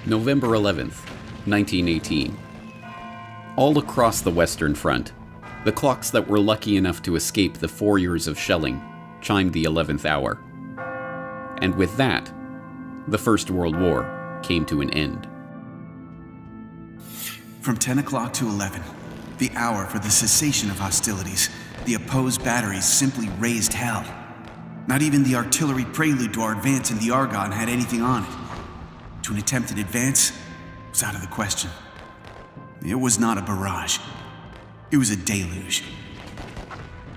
November 11th, 1918. All across the Western Front, the clocks that were lucky enough to escape the 4 years of shelling chimed the 11th hour. And with that, the First World War came to an end. From 10 o'clock to 11, the hour for the cessation of hostilities, the opposed batteries simply raised hell. Not even the artillery prelude to our advance in the Argonne had anything on it. To an attempted advance was out of the question. It was not a barrage. It was a deluge.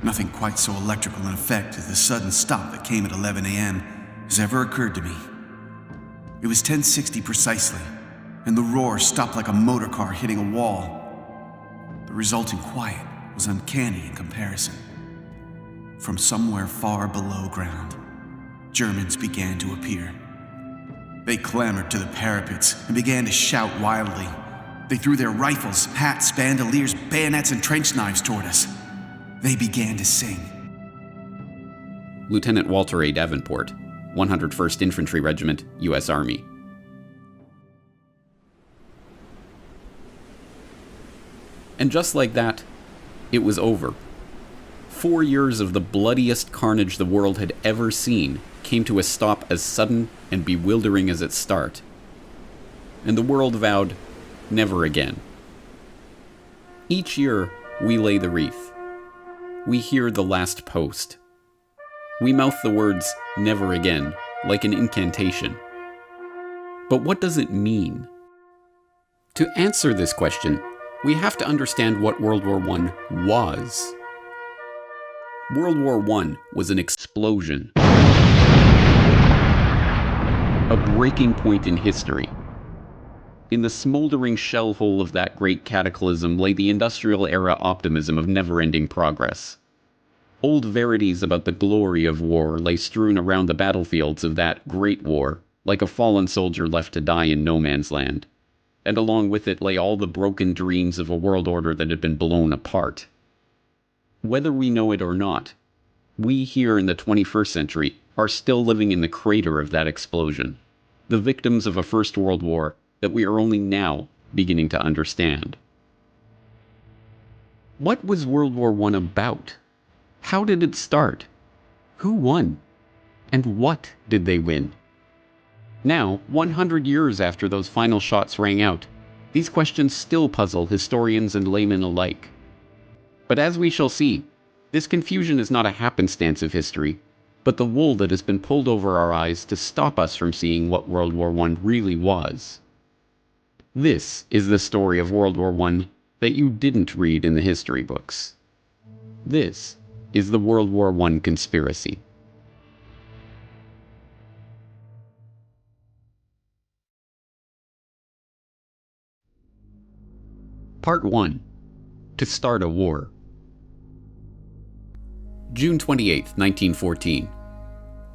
Nothing quite so electrical in effect as the sudden stop that came at 11 a.m. has ever occurred to me. It was 10:60 precisely, and the roar stopped like a motor car hitting a wall. The resulting quiet was uncanny in comparison. From somewhere far below ground, Germans began to appear. They clambered to the parapets and began to shout wildly. They threw their rifles, hats, bandoliers, bayonets, and trench knives toward us. They began to sing. Lieutenant Walter A. Davenport, 101st Infantry Regiment, U.S. Army. And just like that, it was over. 4 years of the bloodiest carnage the world had ever seen came to a stop as sudden and bewildering as its start. And the world vowed, never again. Each year, we lay the wreath. We hear the last post. We mouth the words, never again, like an incantation. But what does it mean? To answer this question, we have to understand what World War I was. World War I was an explosion. A breaking point in history. In the smoldering shell hole of that great cataclysm lay the industrial era optimism of never-ending progress. Old verities about the glory of war lay strewn around the battlefields of that great war, like a fallen soldier left to die in no man's land. And along with it lay all the broken dreams of a world order that had been blown apart. Whether we know it or not, we here in the 21st century are still living in the crater of that explosion, the victims of a First World War that we are only now beginning to understand. What was World War I about? How did it start? Who won? And what did they win? Now, 100 years after those final shots rang out, these questions still puzzle historians and laymen alike. But as we shall see, this confusion is not a happenstance of history, but the wool that has been pulled over our eyes to stop us from seeing what World War I really was. This is the story of World War I that you didn't read in the history books. This is the World War I conspiracy. Part 1. To start a war. June 28, 1914.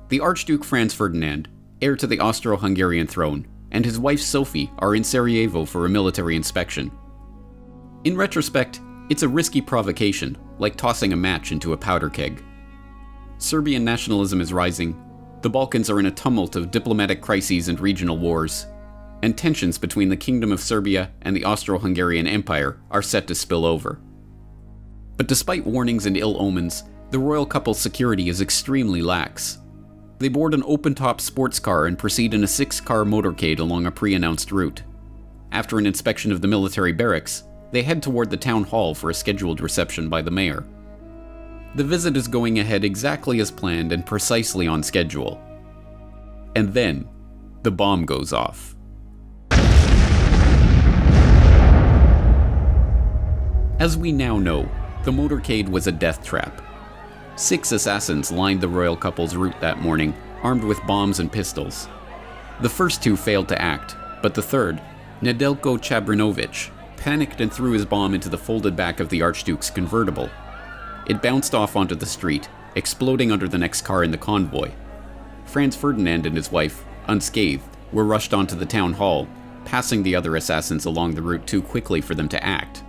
The Archduke Franz Ferdinand, heir to the Austro-Hungarian throne, and his wife Sophie are in Sarajevo for a military inspection. In retrospect, it's a risky provocation, like tossing a match into a powder keg. Serbian nationalism is rising, the Balkans are in a tumult of diplomatic crises and regional wars, and tensions between the Kingdom of Serbia and the Austro-Hungarian Empire are set to spill over. But despite warnings and ill omens, the royal couple's security is extremely lax. They board an open-top sports car and proceed in a 6-car motorcade along a pre-announced route. After an inspection of the military barracks, they head toward the town hall for a scheduled reception by the mayor. The visit is going ahead exactly as planned and precisely on schedule. And then, the bomb goes off. As we now know, the motorcade was a death trap. 6 assassins lined the royal couple's route that morning, armed with bombs and pistols. The first 2 failed to act, but the third, Nedeljko Chabrinovic, panicked and threw his bomb into the folded back of the Archduke's convertible. It bounced off onto the street, exploding under the next car in the convoy. Franz Ferdinand and his wife, unscathed, were rushed onto the town hall, passing the other assassins along the route too quickly for them to act.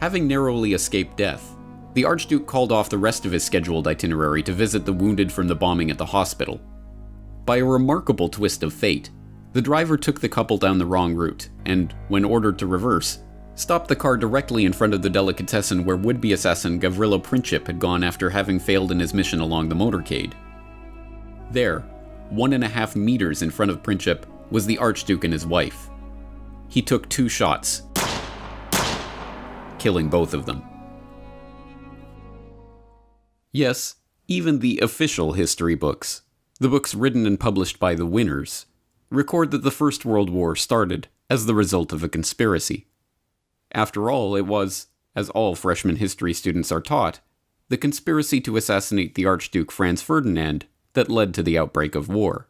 Having narrowly escaped death, the Archduke called off the rest of his scheduled itinerary to visit the wounded from the bombing at the hospital. By a remarkable twist of fate, The driver took the couple down the wrong route, and, when ordered to reverse, stopped the car directly in front of the delicatessen where would-be assassin Gavrilo Princip had gone after having failed in his mission along the motorcade. There, 1.5 meters in front of Princip, was the Archduke and his wife. He took 2 shots, killing both of them. Yes, even the official history books, the books written and published by the winners, record that the First World War started as the result of a conspiracy. After all, it was, as all freshman history students are taught, the conspiracy to assassinate the Archduke Franz Ferdinand that led to the outbreak of war.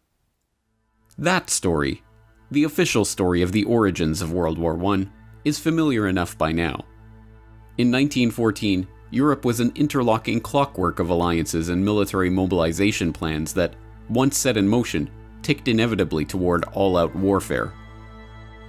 That story, the official story of the origins of World War I, is familiar enough by now. In 1914, Europe was an interlocking clockwork of alliances and military mobilization plans that, once set in motion, ticked inevitably toward all-out warfare.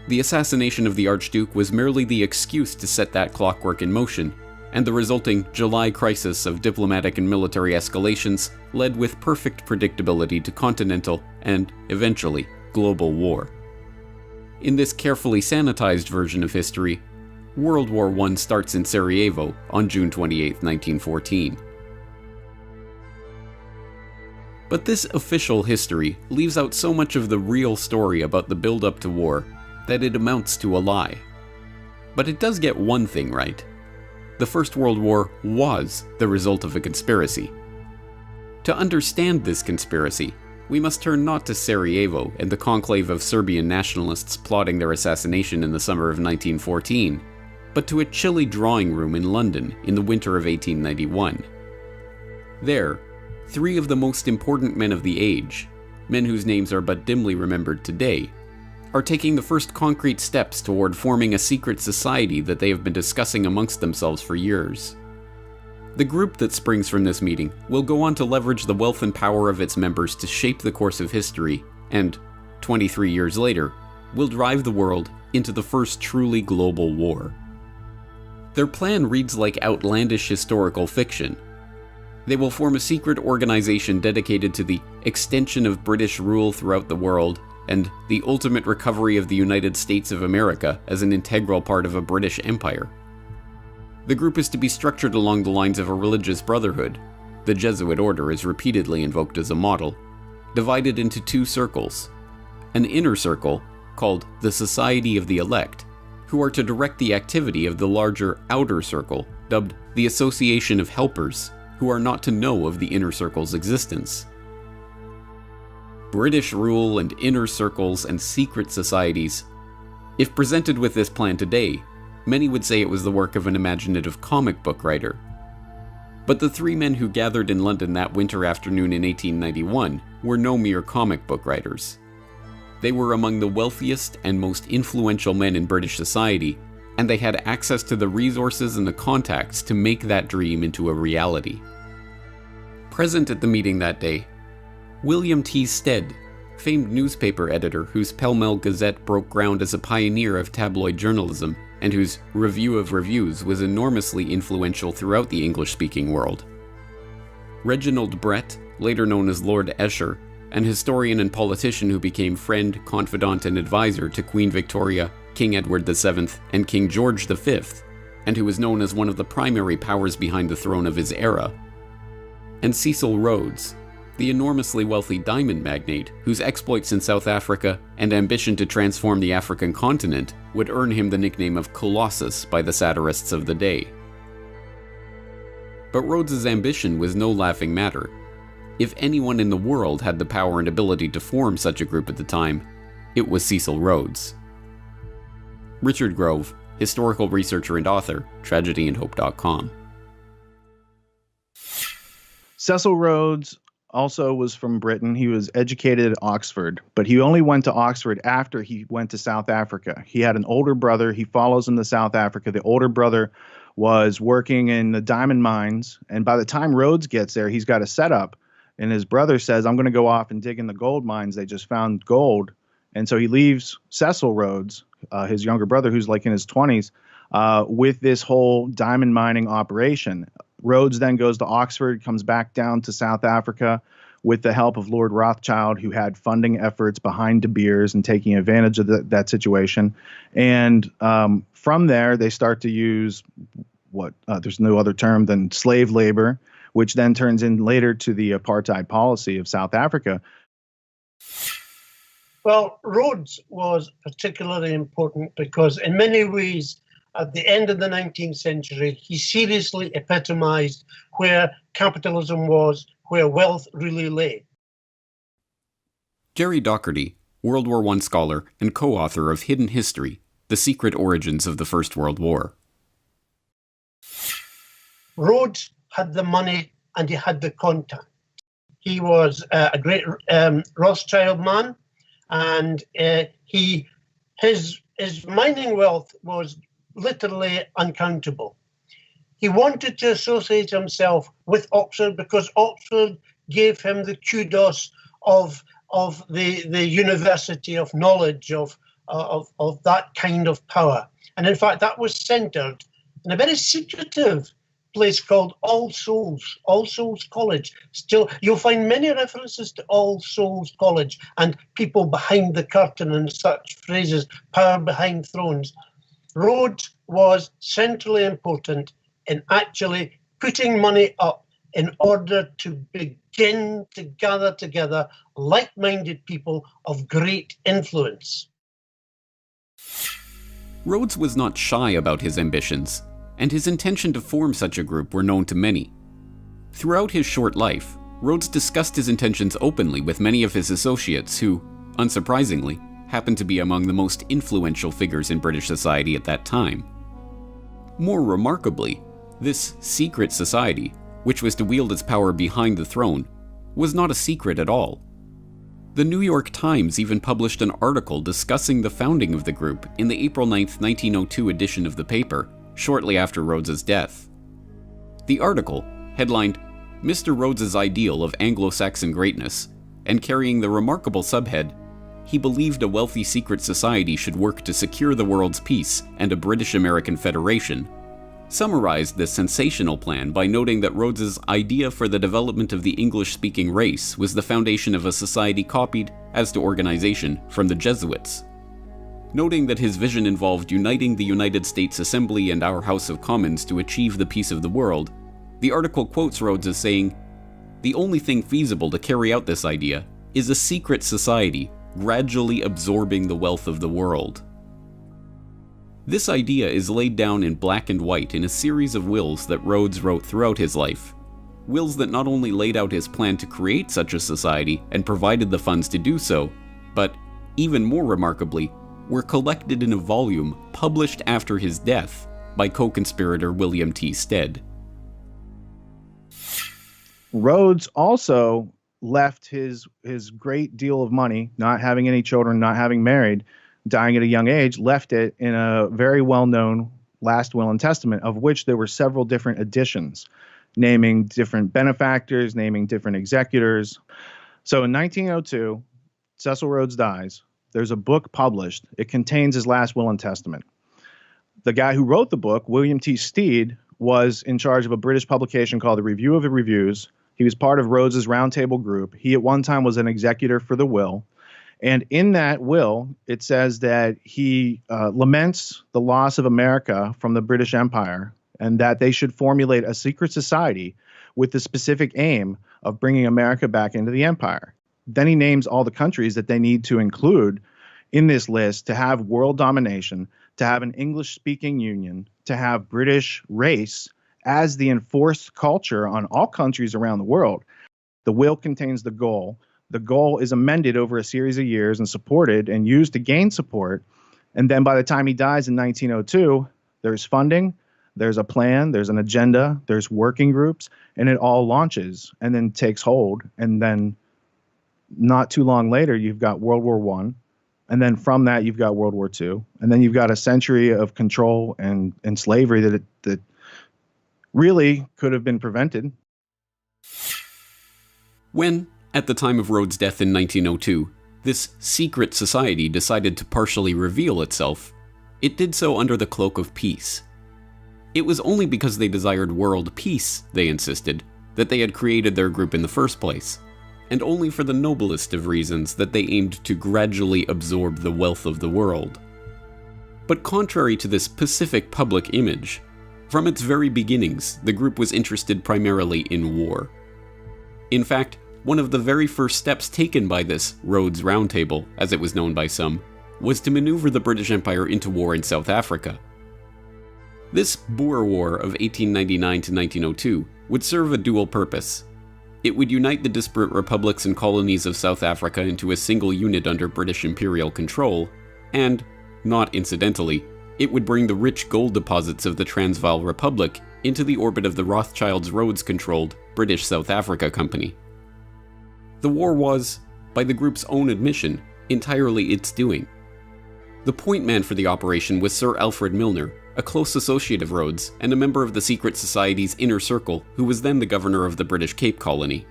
The assassination of the Archduke was merely the excuse to set that clockwork in motion, and the resulting July crisis of diplomatic and military escalations led with perfect predictability to continental and, eventually, global war. In this carefully sanitized version of history, World War I starts in Sarajevo on June 28, 1914. But this official history leaves out so much of the real story about the build-up to war that it amounts to a lie. But it does get one thing right. The First World War was the result of a conspiracy. To understand this conspiracy, we must turn not to Sarajevo and the conclave of Serbian nationalists plotting their assassination in the summer of 1914, but to a chilly drawing room in London in the winter of 1891. There, 3 of the most important men of the age, men whose names are but dimly remembered today, are taking the first concrete steps toward forming a secret society that they have been discussing amongst themselves for years. The group that springs from this meeting will go on to leverage the wealth and power of its members to shape the course of history and, 23 years later, will drive the world into the first truly global war. Their plan reads like outlandish historical fiction. They will form a secret organization dedicated to the extension of British rule throughout the world and the ultimate recovery of the United States of America as an integral part of a British empire. The group is to be structured along the lines of a religious brotherhood. The Jesuit order is repeatedly invoked as a model, divided into 2 circles. An inner circle, called the Society of the Elect, who are to direct the activity of the larger outer circle, dubbed the Association of Helpers, who are not to know of the inner circle's existence. British rule and inner circles and secret societies. If presented with this plan today, many would say it was the work of an imaginative comic book writer. But the 3 men who gathered in London that winter afternoon in 1891 were no mere comic book writers. They were among the wealthiest and most influential men in British society, and they had access to the resources and the contacts to make that dream into a reality. Present at the meeting that day, William T. Stead, famed newspaper editor whose Pall Mall Gazette broke ground as a pioneer of tabloid journalism, and whose Review of Reviews was enormously influential throughout the English-speaking world. Reginald Brett, later known as Lord Esher, an historian and politician who became friend, confidant, and advisor to Queen Victoria, King Edward VII, and King George V, and who was known as one of the primary powers behind the throne of his era. And Cecil Rhodes, the enormously wealthy diamond magnate whose exploits in South Africa and ambition to transform the African continent would earn him the nickname of Colossus by the satirists of the day. But Rhodes's ambition was no laughing matter. If anyone in the world had the power and ability to form such a group at the time, it was Cecil Rhodes. Richard Grove, historical researcher and author, tragedyandhope.com. Cecil Rhodes also was from Britain. He was educated at Oxford, but he only went to Oxford after he went to South Africa. He had an older brother. He follows him to South Africa. The older brother was working in the diamond mines, and by the time Rhodes gets there, he's got a setup, and his brother says, I'm going to go off and dig in the gold mines. They just found gold. And so he leaves Cecil Rhodes, his younger brother, who's like in his 20s, with this whole diamond mining operation. Rhodes then goes to Oxford, comes back down to South Africa, with the help of Lord Rothschild, who had funding efforts behind De Beers and taking advantage of that situation. And from there, they start to use there's no other term than slave labor, which then turns in later to the apartheid policy of South Africa. Well, Rhodes was particularly important because in many ways, at the end of the 19th century, he seriously epitomized where capitalism was, where wealth really lay. Jerry Docherty, World War I scholar and co-author of Hidden History, The Secret Origins of the First World War. Rhodes had the money and he had the contact. He was a great Rothschild man, and his mining wealth was literally uncountable. He wanted to associate himself with Oxford because Oxford gave him the kudos of the university of knowledge, of that kind of power. And in fact, that was centered in a very secretive place called All Souls College. Still, you'll find many references to All Souls College and people behind the curtain and such phrases, power behind thrones. Rhodes was centrally important in actually putting money up in order to begin to gather together like-minded people of great influence. Rhodes was not shy about his ambitions, and his intention to form such a group were known to many. Throughout his short life, Rhodes discussed his intentions openly with many of his associates who, unsurprisingly, happened to be among the most influential figures in British society at that time. More remarkably, this secret society, which was to wield its power behind the throne, was not a secret at all. The New York Times even published an article discussing the founding of the group in the April 9, 1902 edition of the paper, shortly after Rhodes's death. The article, headlined "Mr. Rhodes's Ideal of Anglo-Saxon Greatness," and carrying the remarkable subhead, "He believed a wealthy secret society should work to secure the world's peace and a British-American federation," summarized this sensational plan by noting that Rhodes's idea for the development of the English-speaking race was the foundation of a society copied, as to organization, from the Jesuits. Noting that his vision involved uniting the United States Assembly and our House of Commons to achieve the peace of the world, the article quotes Rhodes as saying, "The only thing feasible to carry out this idea is a secret society gradually absorbing the wealth of the world." This idea is laid down in black and white in a series of wills that Rhodes wrote throughout his life. Wills that not only laid out his plan to create such a society and provided the funds to do so, but, even more remarkably, were collected in a volume published after his death by co-conspirator William T. Stead. Rhodes also left his great deal of money, not having any children, not having married, dying at a young age, left it in a very well-known last will and testament, of which there were several different editions, naming different benefactors, naming different executors. So in 1902, Cecil Rhodes dies. There's a book published. It contains his last will and testament. The guy who wrote the book, William T. Stead, was in charge of a British publication called the Review of the Reviews. He was part of Rhodes's roundtable group. He at one time was an executor for the will. And in that will, it says that he laments the loss of America from the British Empire and that they should formulate a secret society with the specific aim of bringing America back into the empire. Then he names all the countries that they need to include in this list to have world domination, to have an English-speaking union, to have British race as the enforced culture on all countries around the world. The will contains the goal. The goal is amended over a series of years and supported and used to gain support. And then by the time he dies in 1902, there's funding, there's a plan, there's an agenda, there's working groups, and it all launches and then takes hold. And then not too long later, you've got World War I. And then from that, you've got World War II. And then you've got a century of control and slavery that really could have been prevented. When, at the time of Rhodes' death in 1902, this secret society decided to partially reveal itself, it did so under the cloak of peace. It was only because they desired world peace, they insisted, that they had created their group in the first place. and only for the noblest of reasons that they aimed to gradually absorb the wealth of the world. But contrary to this pacific public image, from its very beginnings, the group was interested primarily in war. In fact, one of the very first steps taken by this Rhodes Roundtable, as it was known by some, was to maneuver the British Empire into war in South Africa. This Boer War of 1899 to 1902 would serve a dual purpose. It would unite the disparate republics and colonies of South Africa into a single unit under British imperial control, and, not incidentally, it would bring the rich gold deposits of the Transvaal Republic into the orbit of the Rothschilds-Rhodes-controlled British South Africa Company. The war was, by the group's own admission, entirely its doing. The point man for the operation was Sir Alfred Milner, a close associate of Rhodes and a member of the secret society's inner circle who was then the governor of the British Cape Colony.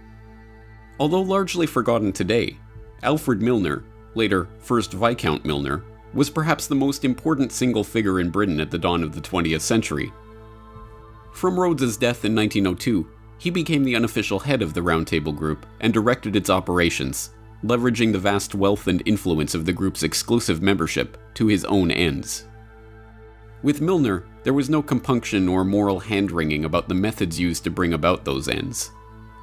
Although largely forgotten today, Alfred Milner, later First Viscount Milner, was perhaps the most important single figure in Britain at the dawn of the 20th century. From Rhodes's death in 1902, he became the unofficial head of the Round Table Group and directed its operations, leveraging the vast wealth and influence of the group's exclusive membership to his own ends. With Milner, there was no compunction or moral hand-wringing about the methods used to bring about those ends.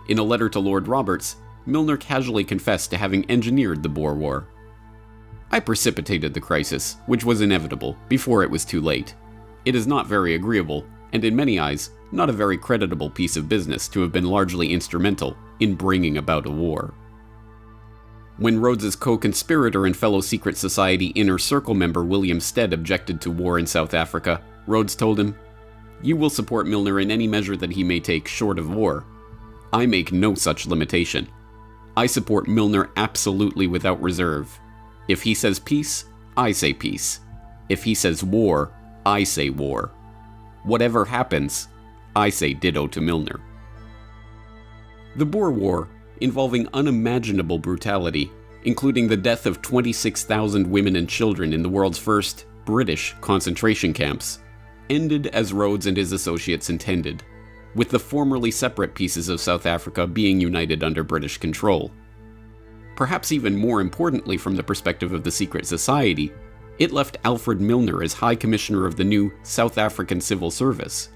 In a letter to Lord Roberts, Milner casually confessed to having engineered the Boer War. "I precipitated the crisis, which was inevitable, before it was too late. It is not very agreeable, and in many eyes, not a very creditable piece of business to have been largely instrumental in bringing about a war." When Rhodes's co-conspirator and fellow secret society Inner Circle member William Stead objected to war in South Africa, Rhodes told him, "You will support Milner in any measure that he may take short of war. I make no such limitation. I support Milner absolutely without reserve. If he says peace, I say peace. If he says war, I say war. Whatever happens, I say ditto to Milner." The Boer War, involving unimaginable brutality, including the death of 26,000 women and children in the world's first British concentration camps, ended as Rhodes and his associates intended, with the formerly separate pieces of South Africa being united under British control. Perhaps even more importantly from the perspective of the secret society, it left Alfred Milner as High Commissioner of the new South African Civil Service,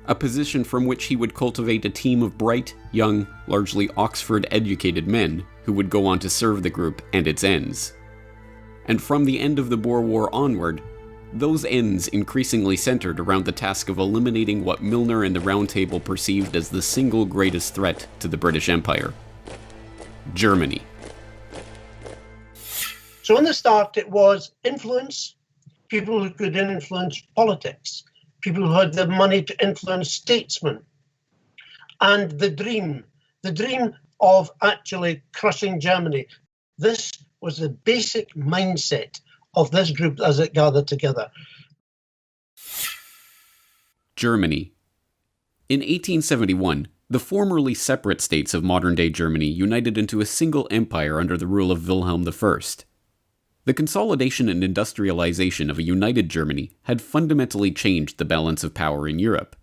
a position from which he would cultivate a team of bright, young, largely Oxford-educated men who would go on to serve the group and its ends. And from the end of the Boer War onward, those ends increasingly centered around the task of eliminating what Milner and the Round Table perceived as the single greatest threat to the British Empire: Germany. So in the start, it was influence, people who could influence politics, people who had the money to influence statesmen, and the dream of actually crushing Germany. This was the basic mindset of this group as it gathered together. Germany. In 1871, the formerly separate states of modern-day Germany united into a single empire under the rule of Wilhelm I. The consolidation and industrialization of a united Germany had fundamentally changed the balance of power in Europe.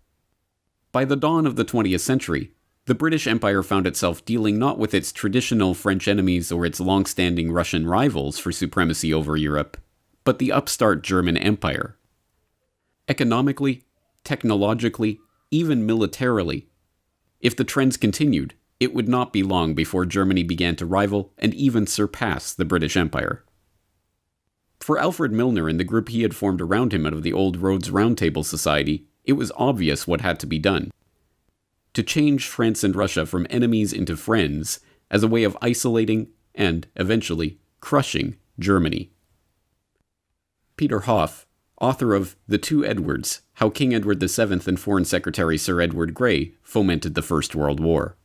By the dawn of the 20th century, the British Empire found itself dealing not with its traditional French enemies or its long-standing Russian rivals for supremacy over Europe, but the upstart German Empire. Economically, technologically, even militarily, if the trends continued, it would not be long before Germany began to rival and even surpass the British Empire. For Alfred Milner and the group he had formed around him out of the old Rhodes Roundtable Society, it was obvious what had to be done. To change France and Russia from enemies into friends as a way of isolating and, eventually, crushing Germany. Peter Hoff, author of The Two Edwards, How King Edward VII and Foreign Secretary Sir Edward Grey Fomented the First World War.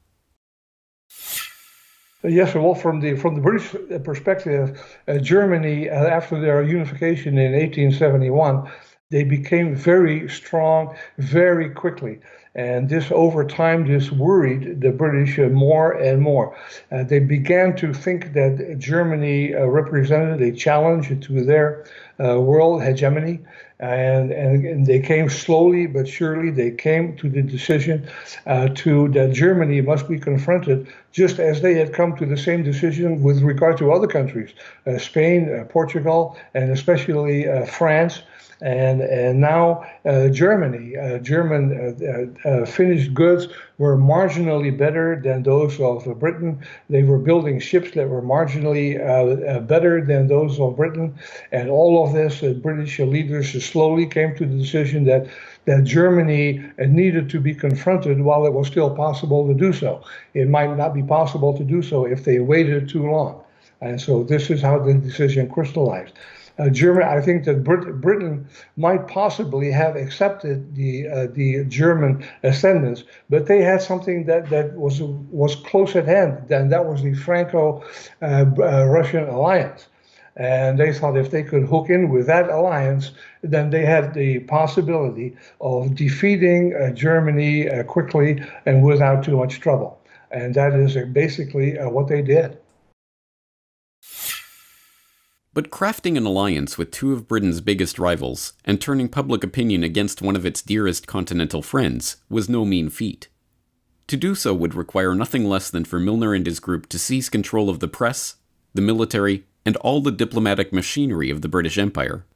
Yes, well, from the British perspective, Germany, after their unification in 1871, they became very strong very quickly. And this, over time, this worried the British more and more. They began to think that Germany represented a challenge to their world hegemony. And they came slowly but surely. They came to the decision that Germany must be confronted, just as they had come to the same decision with regard to other countries, Spain, Portugal, and especially France. And now Germany. German finished goods were marginally better than those of Britain. They were building ships that were marginally better than those of Britain. And all of this, British leaders slowly came to the decision that Germany needed to be confronted while it was still possible to do so. It might not be possible to do so if they waited too long. And so this is how the decision crystallized. Germany, I think that Britain might possibly have accepted the German ascendance, but they had something that was close at hand. Then that was the Franco-Russian alliance, and they thought if they could hook in with that alliance, then they had the possibility of defeating Germany quickly and without too much trouble. And that is basically what they did. But crafting an alliance with two of Britain's biggest rivals and turning public opinion against one of its dearest continental friends was no mean feat. To do so would require nothing less than for Milner and his group to seize control of the press, the military, and all the diplomatic machinery of the British Empire.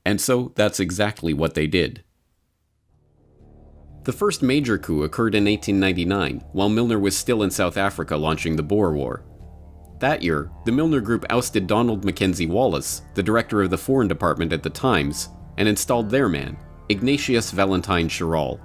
And so that's exactly what they did. The first major coup occurred in 1899, while Milner was still in South Africa launching the Boer War. That year, the Milner Group ousted Donald Mackenzie Wallace, the director of the Foreign Department at the Times, and installed their man, Ignatius Valentine Schirall.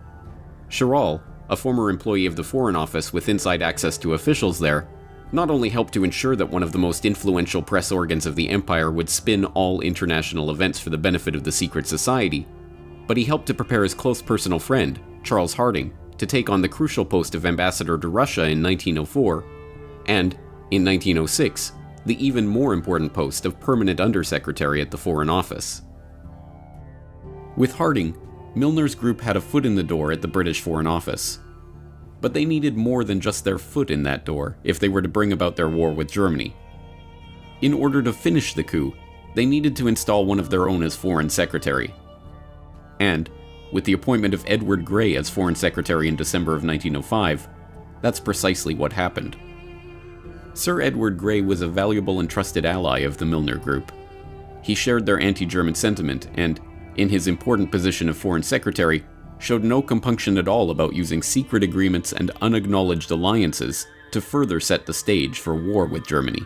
Schirall, a former employee of the Foreign Office with inside access to officials there, not only helped to ensure that one of the most influential press organs of the empire would spin all international events for the benefit of the secret society, but he helped to prepare his close personal friend, Charles Harding, to take on the crucial post of ambassador to Russia in 1904, and, in 1906, the even more important post of permanent undersecretary at the Foreign Office. With Harding, Milner's group had a foot in the door at the British Foreign Office. But they needed more than just their foot in that door if they were to bring about their war with Germany. In order to finish the coup, they needed to install one of their own as Foreign Secretary. And, with the appointment of Edward Grey as Foreign Secretary in December of 1905, that's precisely what happened. Sir Edward Grey was a valuable and trusted ally of the Milner Group. He shared their anti-German sentiment and, in his important position of Foreign Secretary, showed no compunction at all about using secret agreements and unacknowledged alliances to further set the stage for war with Germany.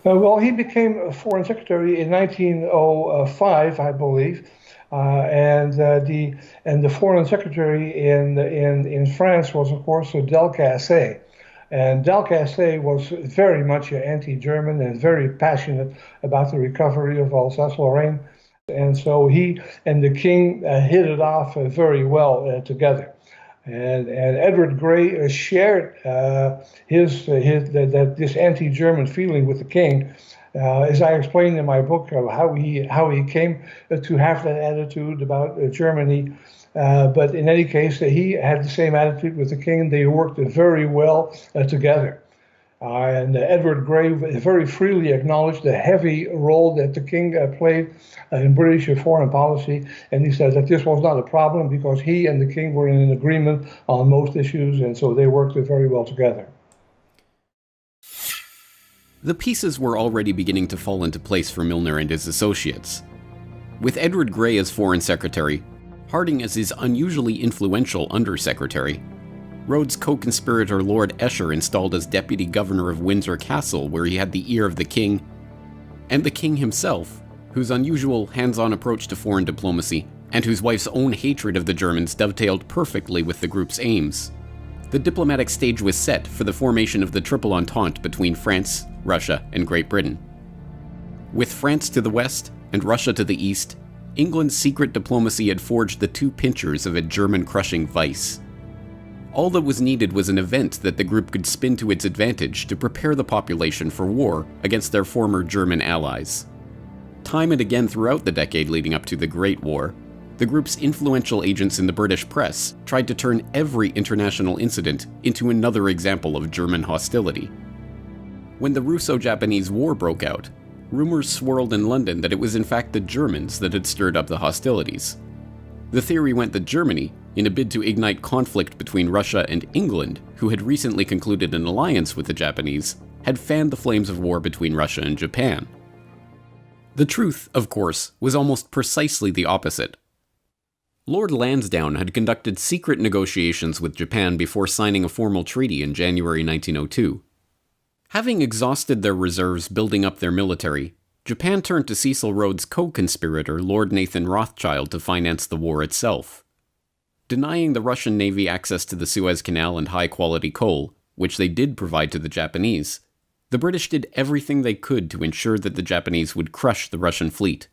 Well, he became a Foreign Secretary in 1905, I believe, and the Foreign Secretary in France was, of course, Delcasse. And Delcasse was very much anti-German and very passionate about the recovery of Alsace-Lorraine. And so he and the king hit it off very well together. And Edward Grey shared this anti-German feeling with the king, as I explained in my book, how he came to have that attitude about Germany. But in any case, he had the same attitude with the king. They worked very well together. And Edward Grey very freely acknowledged the heavy role that the king played in British foreign policy. And he said that this was not a problem because he and the king were in an agreement on most issues, and so they worked very well together. The pieces were already beginning to fall into place for Milner and his associates. With Edward Grey as Foreign Secretary, Harding as his unusually influential Undersecretary, Rhodes' co-conspirator Lord Esher installed as Deputy Governor of Windsor Castle, where he had the ear of the king, and the king himself, whose unusual hands-on approach to foreign diplomacy and whose wife's own hatred of the Germans dovetailed perfectly with the group's aims. The diplomatic stage was set for the formation of the Triple Entente between France, Russia, and Great Britain. With France to the west and Russia to the east, England's secret diplomacy had forged the two pincers of a German-crushing vice. All that was needed was an event that the group could spin to its advantage to prepare the population for war against their former German allies. Time and again throughout the decade leading up to the Great War, the group's influential agents in the British press tried to turn every international incident into another example of German hostility. When the Russo-Japanese War broke out, rumors swirled in London that it was in fact the Germans that had stirred up the hostilities. The theory went that Germany, in a bid to ignite conflict between Russia and England, who had recently concluded an alliance with the Japanese, had fanned the flames of war between Russia and Japan. The truth, of course, was almost precisely the opposite. Lord Lansdowne had conducted secret negotiations with Japan before signing a formal treaty in January 1902. Having exhausted their reserves building up their military, Japan turned to Cecil Rhodes' co-conspirator Lord Nathan Rothschild to finance the war itself. Denying the Russian Navy access to the Suez Canal and high-quality coal, which they did provide to the Japanese, the British did everything they could to ensure that the Japanese would crush the Russian fleet,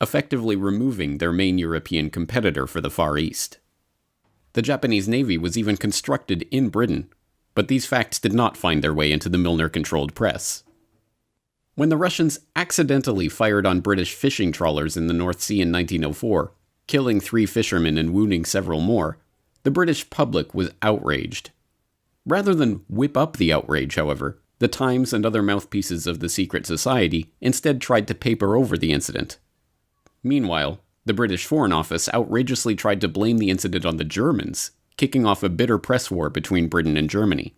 effectively removing their main European competitor for the Far East. The Japanese Navy was even constructed in Britain, but these facts did not find their way into the Milner-controlled press. When the Russians accidentally fired on British fishing trawlers in the North Sea in 1904, killing 3 fishermen and wounding several more, the British public was outraged. Rather than whip up the outrage, however, the Times and other mouthpieces of the secret society instead tried to paper over the incident. Meanwhile, the British Foreign Office outrageously tried to blame the incident on the Germans, kicking off a bitter press war between Britain and Germany.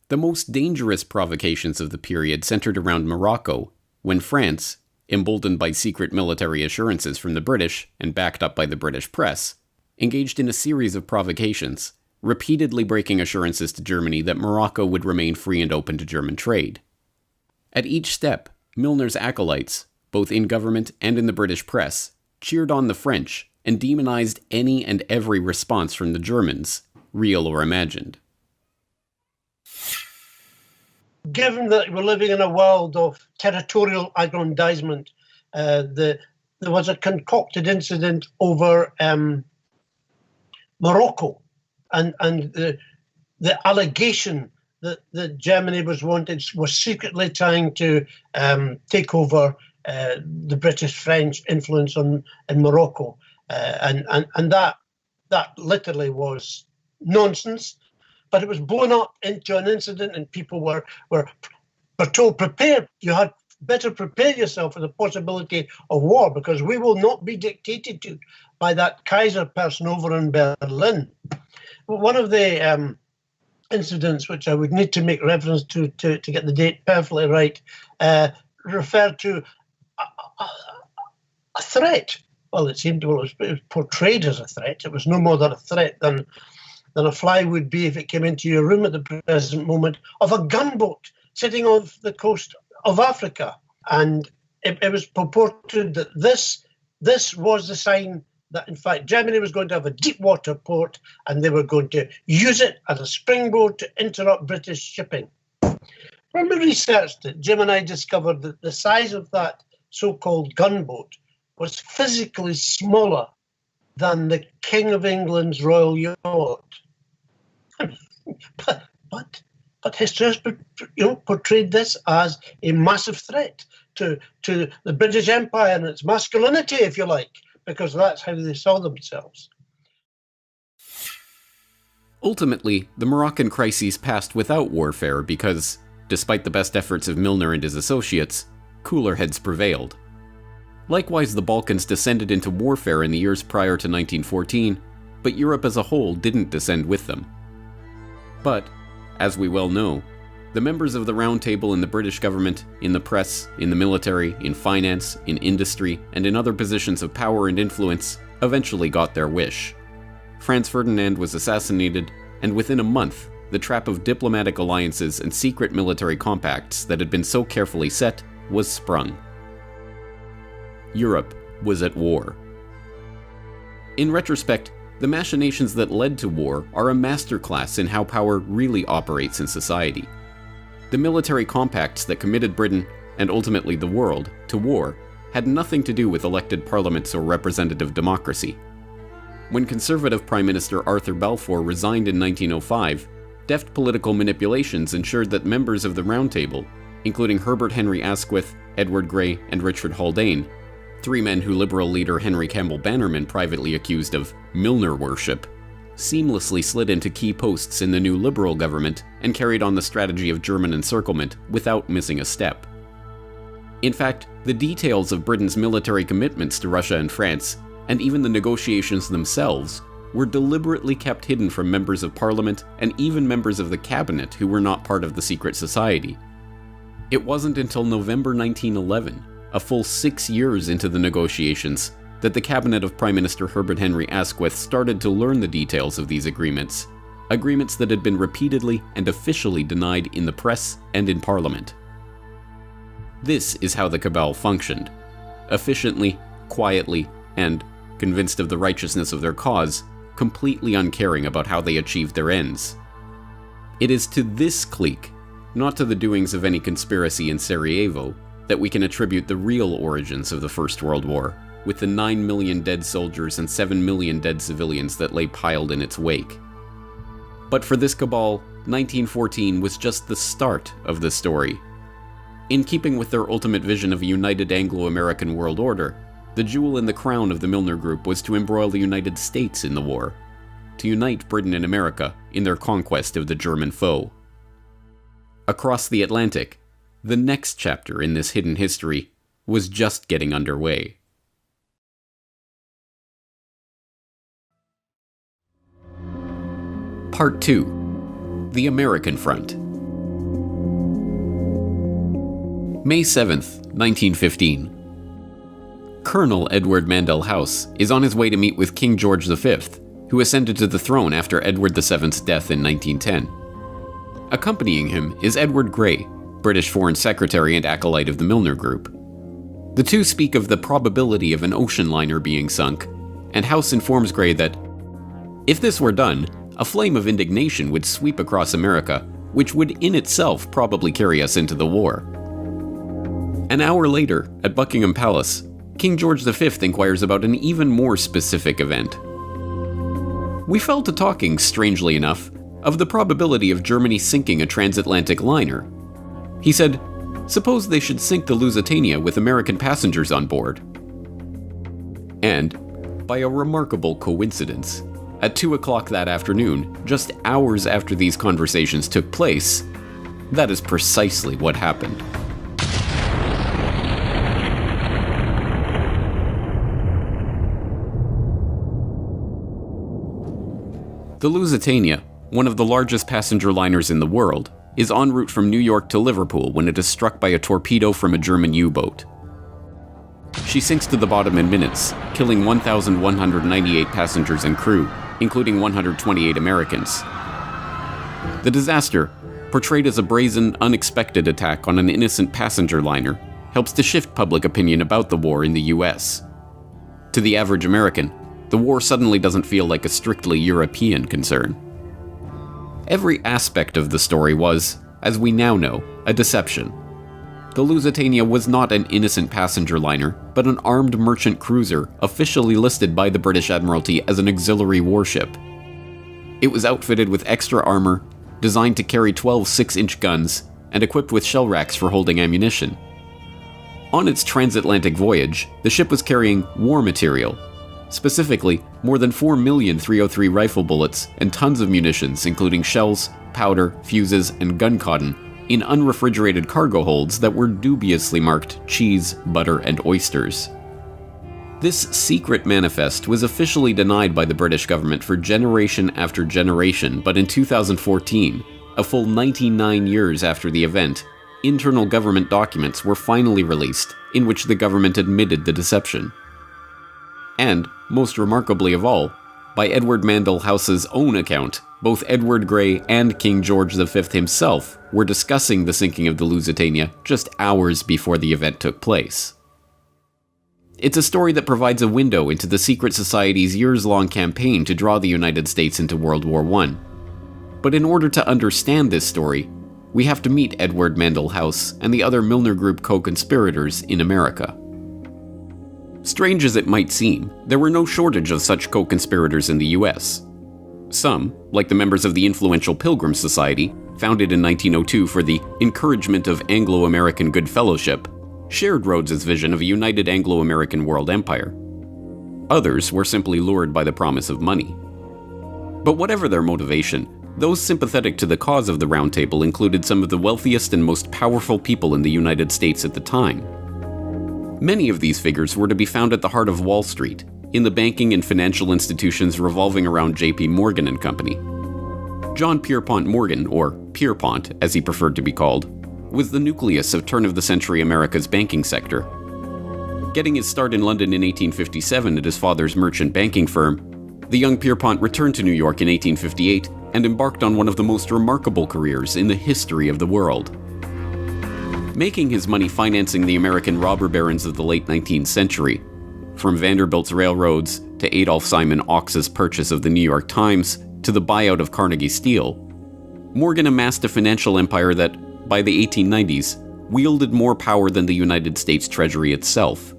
The most dangerous provocations of the period centered around Morocco, when France, emboldened by secret military assurances from the British and backed up by the British press, engaged in a series of provocations, repeatedly breaking assurances to Germany that Morocco would remain free and open to German trade. At each step, Milner's acolytes, both in government and in the British press, cheered on the French and demonized any and every response from the Germans, real or imagined. Given that we're living in a world of territorial aggrandizement, there was a concocted incident over Morocco and the allegation that Germany was secretly trying to take over the British-French influence in Morocco, and that literally was nonsense. But it was blown up into an incident, and people were told, prepare. You had better prepare yourself for the possibility of war, because we will not be dictated to by that Kaiser person over in Berlin. One of the incidents, which I would need to make reference to get the date perfectly right, referred to a threat. Well, it was portrayed as a threat. It was no more than a threat than a fly would be if it came into your room at the present moment, of a gunboat sitting off the coast of Africa. And it was purported that this was the sign that, in fact, Germany was going to have a deep water port and they were going to use it as a springboard to interrupt British shipping. When we researched it, Jim and I discovered that the size of that so-called gunboat was physically smaller than the King of England's royal yacht. But history has portrayed this as a massive threat to the British Empire and its masculinity, if you like, because that's how they saw themselves. Ultimately, the Moroccan crises passed without warfare because, despite the best efforts of Milner and his associates, cooler heads prevailed. Likewise, the Balkans descended into warfare in the years prior to 1914, but Europe as a whole didn't descend with them. But, as we well know, the members of the Round Table in the British government, in the press, in the military, in finance, in industry, and in other positions of power and influence eventually got their wish. Franz Ferdinand was assassinated, and within a month, the trap of diplomatic alliances and secret military compacts that had been so carefully set was sprung. Europe was at war. In retrospect, the machinations that led to war are a masterclass in how power really operates in society. The military compacts that committed Britain, and ultimately the world, to war had nothing to do with elected parliaments or representative democracy. When Conservative Prime Minister Arthur Balfour resigned in 1905, deft political manipulations ensured that members of the Round Table, including Herbert Henry Asquith, Edward Grey, and Richard Haldane, three men who Liberal leader Henry Campbell Bannerman privately accused of Milner worship, seamlessly slid into key posts in the new Liberal government and carried on the strategy of German encirclement without missing a step. In fact, the details of Britain's military commitments to Russia and France, and even the negotiations themselves, were deliberately kept hidden from members of Parliament and even members of the cabinet who were not part of the secret society. It wasn't until November 1911, a full 6 years into the negotiations, that the cabinet of Prime Minister Herbert Henry Asquith started to learn the details of these agreements that had been repeatedly and officially denied in the press and in Parliament. This is how the cabal functioned: efficiently, quietly, and, convinced of the righteousness of their cause, completely uncaring about how they achieved their ends. It is to this clique, not to the doings of any conspiracy in Sarajevo, that we can attribute the real origins of the First World War, with the 9 million dead soldiers and 7 million dead civilians that lay piled in its wake. But for this cabal, 1914 was just the start of the story. In keeping with their ultimate vision of a united Anglo-American world order, the jewel in the crown of the Milner Group was to embroil the United States in the war, to unite Britain and America in their conquest of the German foe. Across the Atlantic, the next chapter in this hidden history was just getting underway. Part 2. The American Front. May 7th, 1915. Colonel Edward Mandell House is on his way to meet with King George V, who ascended to the throne after Edward VII's death in 1910. Accompanying him is Edward Grey, British Foreign Secretary and acolyte of the Milner Group. The two speak of the probability of an ocean liner being sunk, and House informs Grey that, if this were done, a flame of indignation would sweep across America, which would in itself probably carry us into the war. An hour later, at Buckingham Palace, King George V inquires about an even more specific event. We fell to talking, strangely enough, of the probability of Germany sinking a transatlantic liner. He said, suppose they should sink the Lusitania with American passengers on board. And, by a remarkable coincidence, at 2 o'clock that afternoon, just hours after these conversations took place, that is precisely what happened. The Lusitania, one of the largest passenger liners in the world, is en route from New York to Liverpool when it is struck by a torpedo from a German U-boat. She sinks to the bottom in minutes, killing 1,198 passengers and crew, including 128 Americans. The disaster, portrayed as a brazen, unexpected attack on an innocent passenger liner, helps to shift public opinion about the war in the US. To the average American, the war suddenly doesn't feel like a strictly European concern. Every aspect of the story was, as we now know, a deception. The Lusitania was not an innocent passenger liner, but an armed merchant cruiser officially listed by the British Admiralty as an auxiliary warship. It was outfitted with extra armor, designed to carry 12 6-inch guns, and equipped with shell racks for holding ammunition. On its transatlantic voyage, the ship was carrying war material, specifically more than 4 million .303 rifle bullets and tons of munitions including shells, powder, fuses, and gun cotton in unrefrigerated cargo holds that were dubiously marked cheese, butter, and oysters. This secret manifest was officially denied by the British government for generation after generation, but in 2014, a full 99 years after the event, internal government documents were finally released in which the government admitted the deception. And, most remarkably of all, by Edward Mandell House's own account, both Edward Grey and King George V himself were discussing the sinking of the Lusitania just hours before the event took place. It's a story that provides a window into the secret society's years-long campaign to draw the United States into World War I. But in order to understand this story, we have to meet Edward Mandell House and the other Milner Group co-conspirators in America. Strange as it might seem, there were no shortage of such co-conspirators in the US. Some, like the members of the influential Pilgrim Society, founded in 1902 for the encouragement of Anglo-American good fellowship, shared Rhodes's vision of a united Anglo-American world empire. Others were simply lured by the promise of money. But whatever their motivation, those sympathetic to the cause of the Round Table included some of the wealthiest and most powerful people in the United States at the time. Many of these figures were to be found at the heart of Wall Street, in the banking and financial institutions revolving around J.P. Morgan and Company. John Pierpont Morgan, or Pierpont as he preferred to be called, was the nucleus of turn-of-the-century America's banking sector. Getting his start in London in 1857 at his father's merchant banking firm, the young Pierpont returned to New York in 1858 and embarked on one of the most remarkable careers in the history of the world. Making his money financing the American robber barons of the late 19th century, from Vanderbilt's railroads to Adolph Simon Ochs's purchase of the New York Times to the buyout of Carnegie Steel, Morgan amassed a financial empire that, by the 1890s, wielded more power than the United States Treasury itself.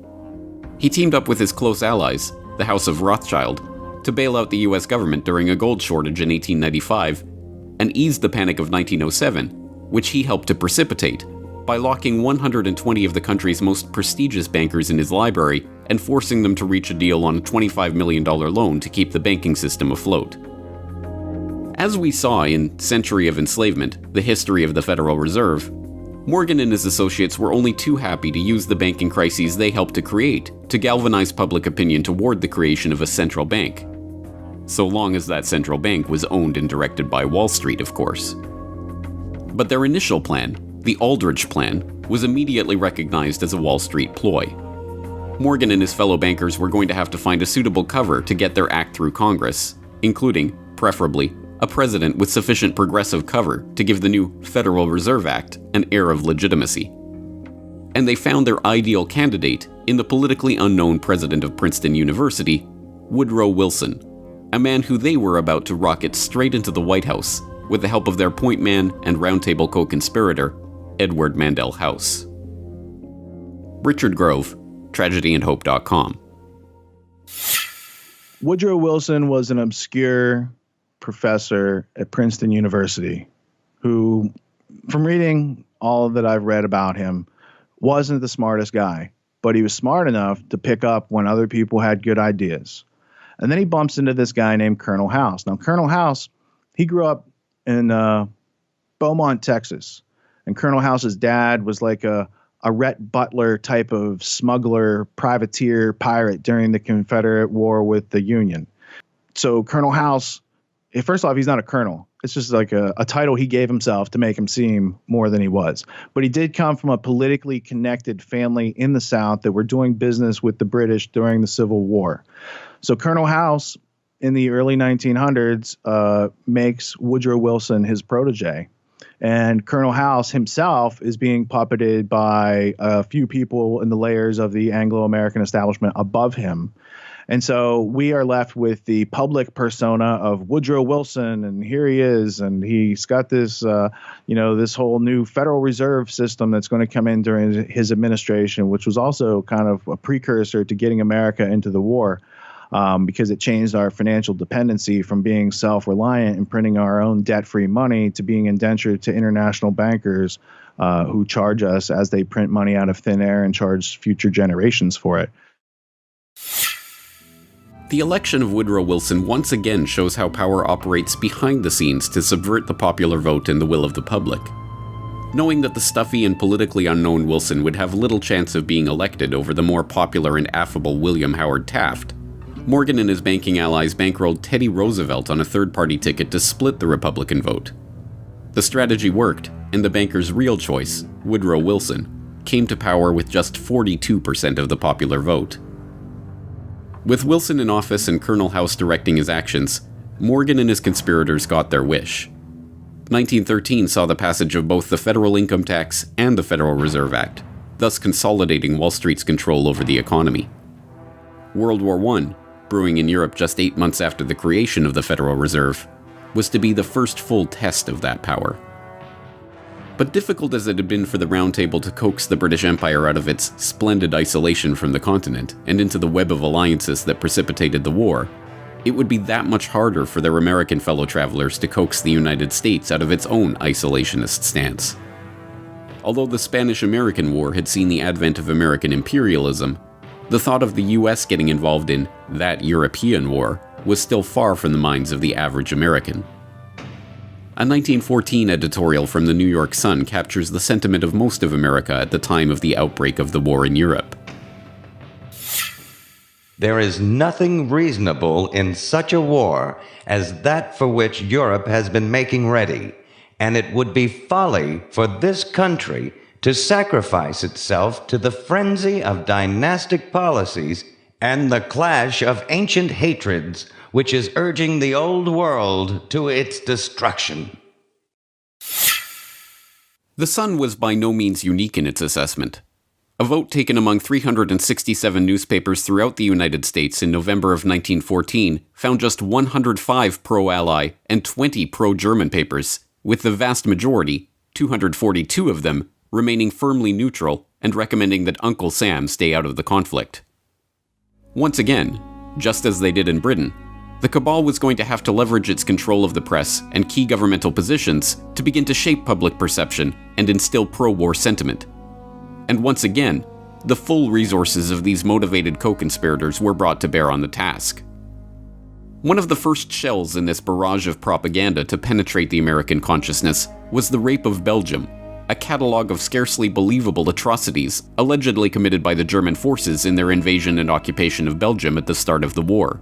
He teamed up with his close allies, the House of Rothschild, to bail out the US government during a gold shortage in 1895 and ease the Panic of 1907, which he helped to precipitate by locking 120 of the country's most prestigious bankers in his library and forcing them to reach a deal on a $25 million loan to keep the banking system afloat. As we saw in Century of Enslavement, the history of the Federal Reserve, Morgan and his associates were only too happy to use the banking crises they helped to create to galvanize public opinion toward the creation of a central bank. So long as that central bank was owned and directed by Wall Street, of course. But their initial plan, the Aldrich Plan, was immediately recognized as a Wall Street ploy. Morgan and his fellow bankers were going to have to find a suitable cover to get their act through Congress, including, preferably, a president with sufficient progressive cover to give the new Federal Reserve Act an air of legitimacy. And they found their ideal candidate in the politically unknown president of Princeton University, Woodrow Wilson, a man who they were about to rocket straight into the White House with the help of their point man and Round Table co-conspirator, Edward Mandell House. Richard Grove, TragedyAndHope.com. Woodrow Wilson was an obscure professor at Princeton University who, from reading all that I've read about him, wasn't the smartest guy, but he was smart enough to pick up when other people had good ideas. And then he bumps into this guy named Colonel House. Now, Colonel House, he grew up in Beaumont, Texas. And Colonel House's dad was like a Rhett Butler type of smuggler, privateer, pirate during the Confederate War with the Union. So Colonel House, first off, he's not a colonel. It's just like a title he gave himself to make him seem more than he was. But he did come from a politically connected family in the South that were doing business with the British during the Civil War. So Colonel House, in the early 1900s, makes Woodrow Wilson his protege. And Colonel House himself is being puppeted by a few people in the layers of the Anglo-American establishment above him. And so we are left with the public persona of Woodrow Wilson, and here he is, and he's got this, this whole new Federal Reserve system that's going to come in during his administration, which was also kind of a precursor to getting America into the war. Because it changed our financial dependency from being self-reliant and printing our own debt-free money to being indentured to international bankers who charge us as they print money out of thin air and charge future generations for it. The election of Woodrow Wilson once again shows how power operates behind the scenes to subvert the popular vote and the will of the public. Knowing that the stuffy and politically unknown Wilson would have little chance of being elected over the more popular and affable William Howard Taft, Morgan and his banking allies bankrolled Teddy Roosevelt on a third-party ticket to split the Republican vote. The strategy worked, and the banker's real choice, Woodrow Wilson, came to power with just 42% of the popular vote. With Wilson in office and Colonel House directing his actions, Morgan and his conspirators got their wish. 1913 saw the passage of both the Federal Income Tax and the Federal Reserve Act, thus consolidating Wall Street's control over the economy. World War I, brewing in Europe just 8 months after the creation of the Federal Reserve, was to be the first full test of that power. But difficult as it had been for the Round Table to coax the British Empire out of its splendid isolation from the continent and into the web of alliances that precipitated the war, it would be that much harder for their American fellow travelers to coax the United States out of its own isolationist stance. Although the Spanish-American War had seen the advent of American imperialism, the thought of the US getting involved in that European war was still far from the minds of the average American. A 1914 editorial from the New York Sun captures the sentiment of most of America at the time of the outbreak of the war in Europe. There is nothing reasonable in such a war as that for which Europe has been making ready, and it would be folly for this country to sacrifice itself to the frenzy of dynastic policies and the clash of ancient hatreds which is urging the old world to its destruction. The Sun was by no means unique in its assessment. A vote taken among 367 newspapers throughout the United States in November of 1914 found just 105 pro-Ally and 20 pro-German papers, with the vast majority, 242 of them, remaining firmly neutral and recommending that Uncle Sam stay out of the conflict. Once again, just as they did in Britain, the cabal was going to have to leverage its control of the press and key governmental positions to begin to shape public perception and instill pro-war sentiment. And once again, the full resources of these motivated co-conspirators were brought to bear on the task. One of the first shells in this barrage of propaganda to penetrate the American consciousness was the rape of Belgium, a catalogue of scarcely believable atrocities allegedly committed by the German forces in their invasion and occupation of Belgium at the start of the war.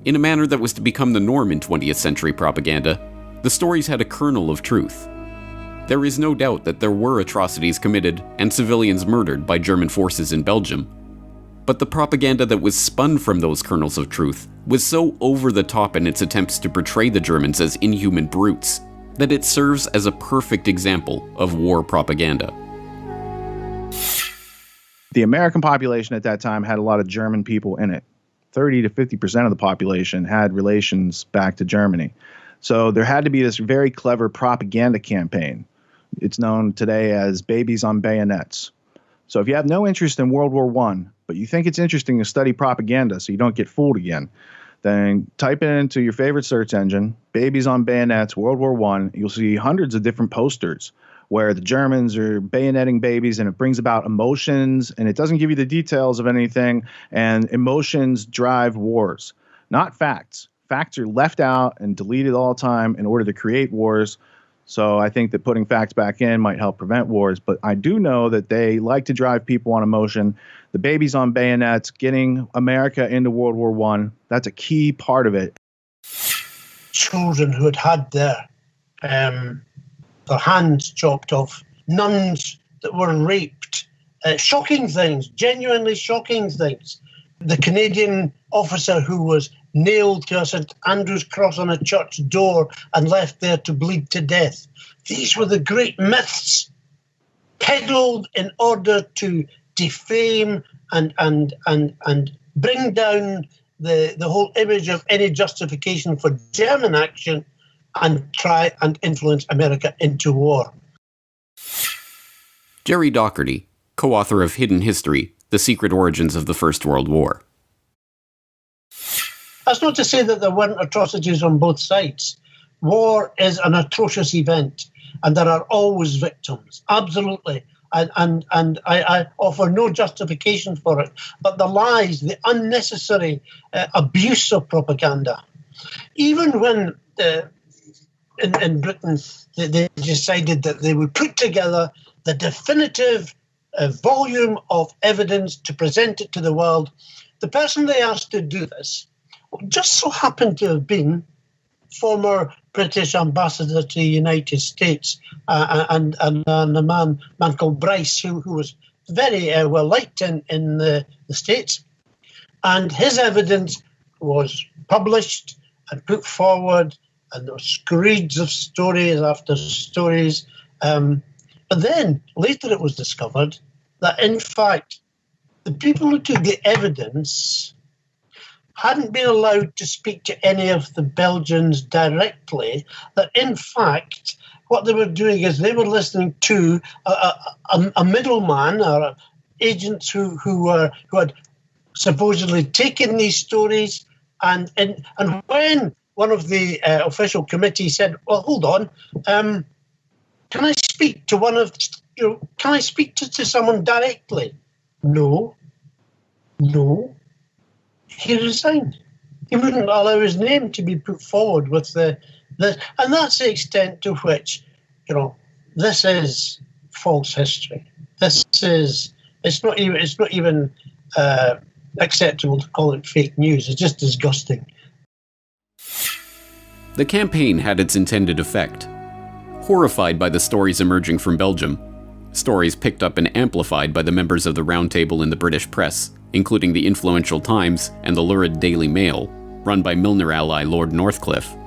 In a manner that was to become the norm in 20th century propaganda, the stories had a kernel of truth. There is no doubt that there were atrocities committed and civilians murdered by German forces in Belgium. But the propaganda that was spun from those kernels of truth was so over the top in its attempts to portray the Germans as inhuman brutes that it serves as a perfect example of war propaganda. The American population at that time had a lot of German people in it. 30 to 50% of the population had relations back to Germany. So there had to be this very clever propaganda campaign. It's known today as babies on bayonets. So if you have no interest in World War I, but you think it's interesting to study propaganda so you don't get fooled again, then type it into your favorite search engine, babies on bayonets, World War I. You'll see hundreds of different posters where the Germans are bayoneting babies, and it brings about emotions, and it doesn't give you the details of anything, and emotions drive wars, not facts. Facts are left out and deleted all the time in order to create wars. So I think that putting facts back in might help prevent wars. But I do know that they like to drive people on emotion. The babies on bayonets, getting America into World War I, that's a key part of it. Children who had their hands chopped off, nuns that were raped, shocking things, genuinely shocking things. The Canadian officer who was nailed to a St. Andrew's cross on a church door and left there to bleed to death. These were the great myths peddled in order to defame and bring down the whole image of any justification for German action and try and influence America into war. Jerry Docherty, co-author of Hidden History, The Secret Origins of the First World War. That's not to say that there weren't atrocities on both sides. War is an atrocious event, and there are always victims, absolutely. And I offer no justification for it. But the lies, the unnecessary abuse of propaganda, even when in Britain they decided that they would put together the definitive volume of evidence to present it to the world, the person they asked to do this just so happened to have been former British ambassador to the United States and a man called Bryce, who was very well liked in the States. And his evidence was published and put forward, and there were screeds of stories after stories. But then later it was discovered that, in fact, the people who took the evidence hadn't been allowed to speak to any of the Belgians directly, that in fact what they were doing is they were listening to a middleman or agents who had supposedly taken these stories, and when one of the official committee said, well, hold on, can I speak to one of can I speak to someone directly? No. He resigned. He wouldn't allow his name to be put forward with the and that's the extent to which, this is false history. It's not even acceptable to call it fake news. It's just disgusting. The campaign had its intended effect. Horrified by the stories emerging from Belgium, stories picked up and amplified by the members of the Round Table in the British press, including the influential Times and the lurid Daily Mail, run by Milner ally Lord Northcliffe,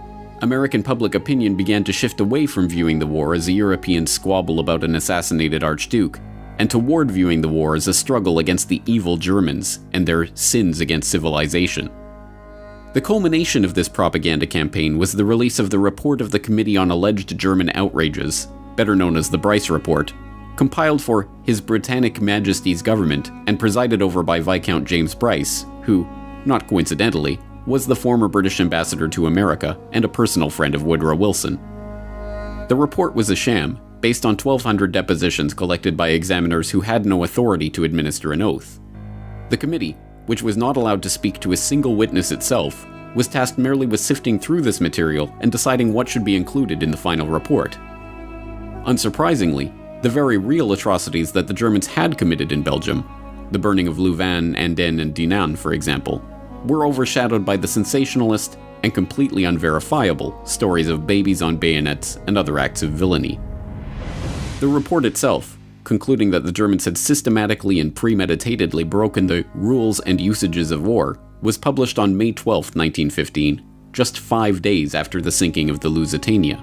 American public opinion began to shift away from viewing the war as a European squabble about an assassinated Archduke, and toward viewing the war as a struggle against the evil Germans and their sins against civilization. The culmination of this propaganda campaign was the release of the report of the Committee on Alleged German Outrages, better known as the Bryce Report, compiled for His Britannic Majesty's government and presided over by Viscount James Bryce, who, not coincidentally, was the former British ambassador to America and a personal friend of Woodrow Wilson. The report was a sham, based on 1,200 depositions collected by examiners who had no authority to administer an oath. The committee, which was not allowed to speak to a single witness itself, was tasked merely with sifting through this material and deciding what should be included in the final report. Unsurprisingly, the very real atrocities that the Germans had committed in Belgium, the burning of Louvain, Andenne, and Dinant, for example, were overshadowed by the sensationalist and completely unverifiable stories of babies on bayonets and other acts of villainy. The report itself, concluding that the Germans had systematically and premeditatedly broken the rules and usages of war, was published on May 12, 1915, just 5 days after the sinking of the Lusitania.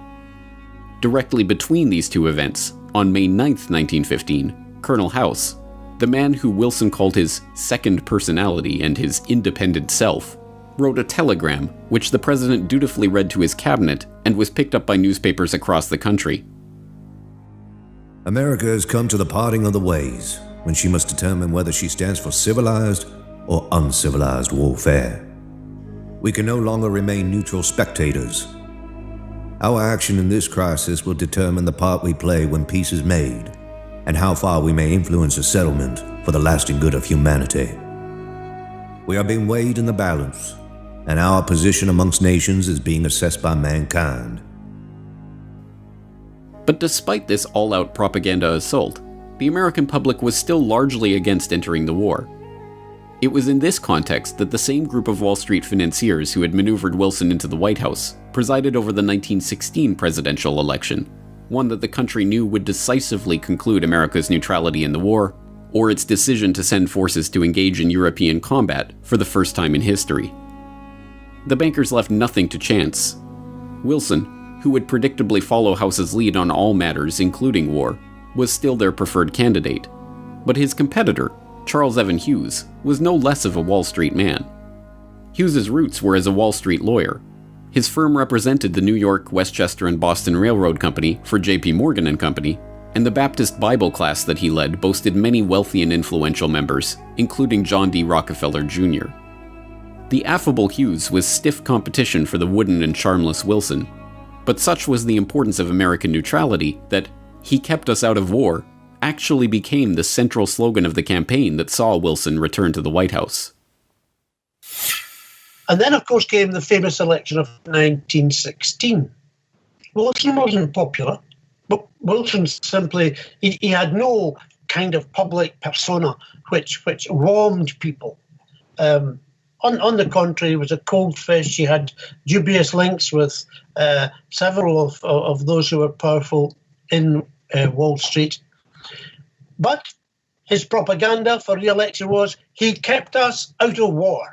Directly between these two events, on May 9, 1915, Colonel House, the man who Wilson called his second personality and his independent self, wrote a telegram which the president dutifully read to his cabinet and was picked up by newspapers across the country. America has come to the parting of the ways, when she must determine whether she stands for civilized or uncivilized warfare. We can no longer remain neutral spectators. Our action in this crisis will determine the part we play when peace is made, and how far we may influence a settlement for the lasting good of humanity. We are being weighed in the balance, and our position amongst nations is being assessed by mankind. But despite this all-out propaganda assault, the American public was still largely against entering the war. It was in this context that the same group of Wall Street financiers who had maneuvered Wilson into the White House presided over the 1916 presidential election, one that the country knew would decisively conclude America's neutrality in the war, or its decision to send forces to engage in European combat for the first time in history. The bankers left nothing to chance. Wilson, who would predictably follow House's lead on all matters, including war, was still their preferred candidate. But his competitor, Charles Evan Hughes, was no less of a Wall Street man. Hughes's roots were as a Wall Street lawyer. His firm represented the New York, Westchester, and Boston Railroad Company for J.P. Morgan and Company, and the Baptist Bible class that he led boasted many wealthy and influential members, including John D. Rockefeller Jr. The affable Hughes was stiff competition for the wooden and charmless Wilson, but such was the importance of American neutrality that "He kept us out of war" actually became the central slogan of the campaign that saw Wilson return to the White House. And then, of course, came the famous election of 1916. Wilson wasn't popular, but Wilson simply, he had no kind of public persona which warmed people. On the contrary, he was a cold fish. He had dubious links with several of those who were powerful in Wall Street. But his propaganda for re-election was, he kept us out of war.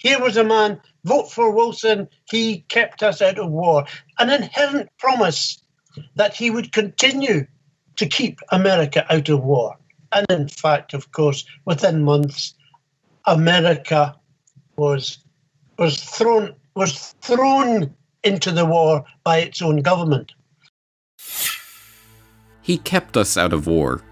Here was a man, vote for Wilson, he kept us out of war. An inherent promise that he would continue to keep America out of war. And in fact, of course, within months, America was thrown into the war by its own government. He kept us out of war.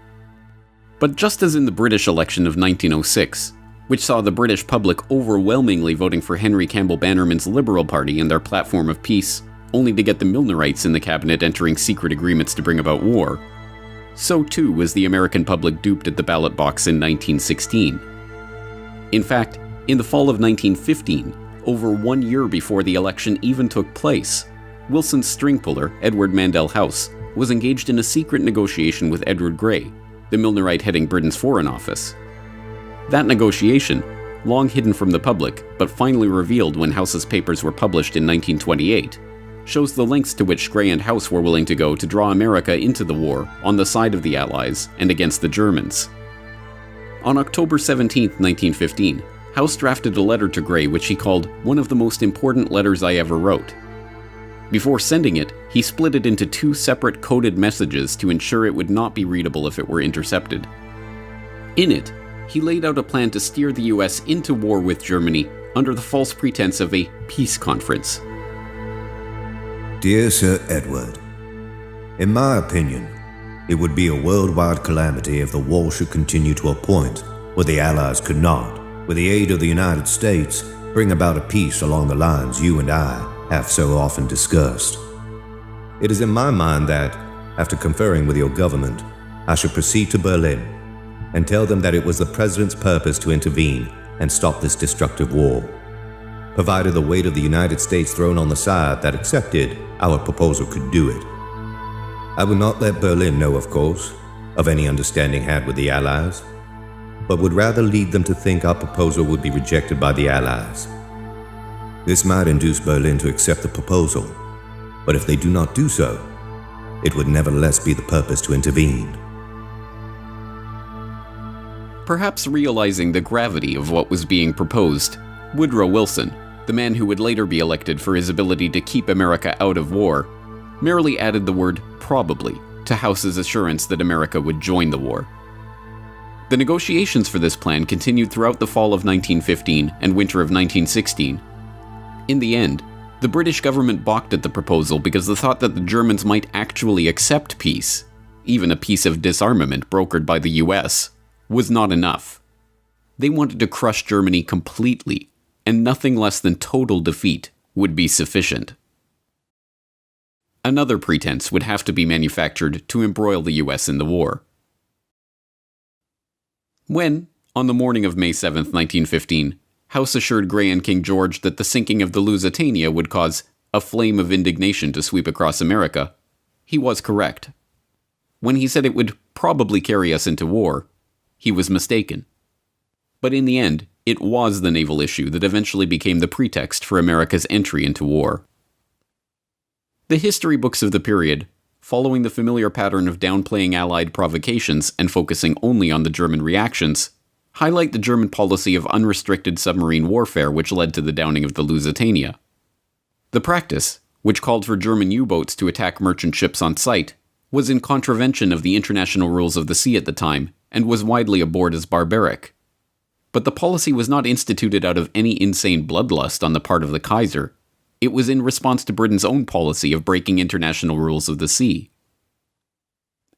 But just as in the British election of 1906, which saw the British public overwhelmingly voting for Henry Campbell Bannerman's Liberal Party and their platform of peace, only to get the Milnerites in the cabinet entering secret agreements to bring about war, So too was the American public duped at the ballot box in 1916. In fact, in the fall of 1915, over 1 year before the election even took place, Wilson's string puller, Edward Mandell House, was engaged in a secret negotiation with Edward Grey, the Milnerite heading Britain's Foreign Office. That negotiation, long hidden from the public, but finally revealed when House's papers were published in 1928, shows the lengths to which Grey and House were willing to go to draw America into the war on the side of the Allies and against the Germans. On October 17, 1915, House drafted a letter to Grey which he called one of the most important letters I ever wrote. Before sending it, he split it into 2 separate coded messages to ensure it would not be readable if it were intercepted. In it, he laid out a plan to steer the US into war with Germany under the false pretense of a peace conference. Dear Sir Edward, in my opinion, it would be a worldwide calamity if the war should continue to a point where the Allies could not, with the aid of the United States, bring about a peace along the lines you and I have so often discussed. It is in my mind that, after conferring with your government, I should proceed to Berlin and tell them that it was the President's purpose to intervene and stop this destructive war, provided the weight of the United States thrown on the side that accepted our proposal could do it. I would not let Berlin know, of course, of any understanding had with the Allies, but would rather lead them to think our proposal would be rejected by the Allies. This might induce Berlin to accept the proposal, but if they do not do so, it would nevertheless be the purpose to intervene. Perhaps realizing the gravity of what was being proposed, Woodrow Wilson, the man who would later be elected for his ability to keep America out of war, merely added the word probably to House's assurance that America would join the war. The negotiations for this plan continued throughout the fall of 1915 and winter of 1916. In the end, the British government balked at the proposal because the thought that the Germans might actually accept peace, even a peace of disarmament brokered by the US, was not enough. They wanted to crush Germany completely, and nothing less than total defeat would be sufficient. Another pretense would have to be manufactured to embroil the US in the war. When, on the morning of May 7, 1915, House assured Grey and King George that the sinking of the Lusitania would cause a flame of indignation to sweep across America, he was correct. When he said it would probably carry us into war, he was mistaken. But in the end, it was the naval issue that eventually became the pretext for America's entry into war. The history books of the period, following the familiar pattern of downplaying Allied provocations and focusing only on the German reactions, highlight the German policy of unrestricted submarine warfare which led to the downing of the Lusitania. The practice, which called for German U-boats to attack merchant ships on sight, was in contravention of the international rules of the sea at the time and was widely abhorred as barbaric. But the policy was not instituted out of any insane bloodlust on the part of the Kaiser. It was in response to Britain's own policy of breaking international rules of the sea.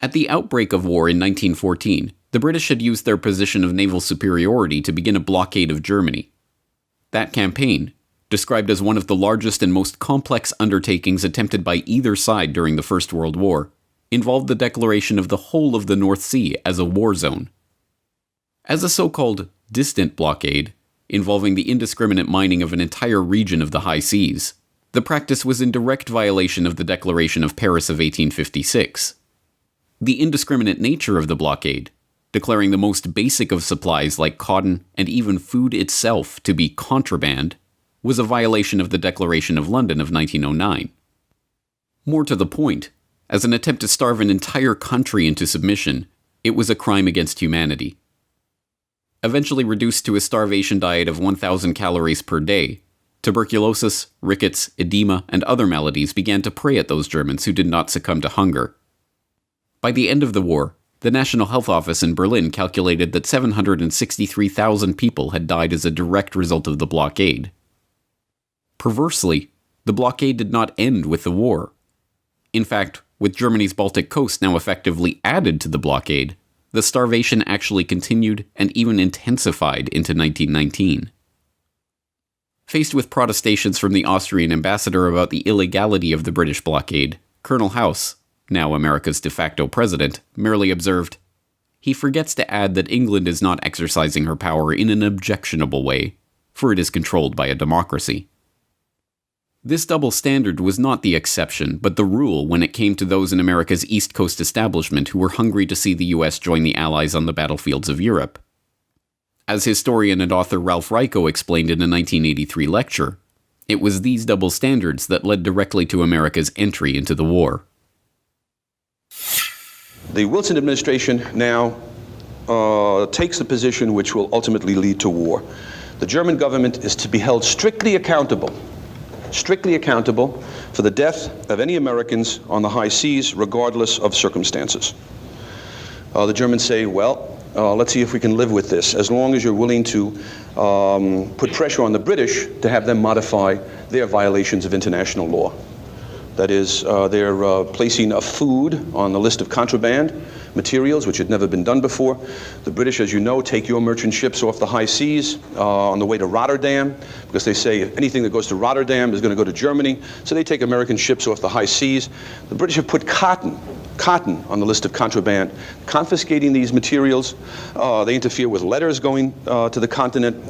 At the outbreak of war in 1914, the British had used their position of naval superiority to begin a blockade of Germany. That campaign, described as one of the largest and most complex undertakings attempted by either side during the First World War, involved the declaration of the whole of the North Sea as a war zone. As a so-called distant blockade, involving the indiscriminate mining of an entire region of the high seas, the practice was in direct violation of the Declaration of Paris of 1856. The indiscriminate nature of the blockade, declaring the most basic of supplies like cotton and even food itself to be contraband, was a violation of the Declaration of London of 1909. More to the point, as an attempt to starve an entire country into submission, it was a crime against humanity. Eventually reduced to a starvation diet of 1,000 calories per day, tuberculosis, rickets, edema, and other maladies began to prey at those Germans who did not succumb to hunger. By the end of the war, the National Health Office in Berlin calculated that 763,000 people had died as a direct result of the blockade. Perversely, the blockade did not end with the war. In fact, with Germany's Baltic coast now effectively added to the blockade, the starvation actually continued and even intensified into 1919. Faced with protestations from the Austrian ambassador about the illegality of the British blockade, Colonel House, now America's de facto president, merely observed, "He forgets to add that England is not exercising her power in an objectionable way, for it is controlled by a democracy." This double standard was not the exception, but the rule when it came to those in America's East Coast establishment who were hungry to see the US join the Allies on the battlefields of Europe. As historian and author Ralph Ryko explained in a 1983 lecture, it was these double standards that led directly to America's entry into the war. The Wilson administration now takes the position which will ultimately lead to war. The German government is to be held strictly accountable for the death of any Americans on the high seas, regardless of circumstances. The Germans say, well, let's see if we can live with this, as long as you're willing to put pressure on the British to have them modify their violations of international law. That is, they're placing a food on the list of contraband materials, which had never been done before. The British, as you know, take your merchant ships off the high seas on the way to Rotterdam, because they say anything that goes to Rotterdam is going to go to Germany. So they take American ships off the high seas. The British have put cotton on the list of contraband, confiscating these materials. They interfere with letters going to the continent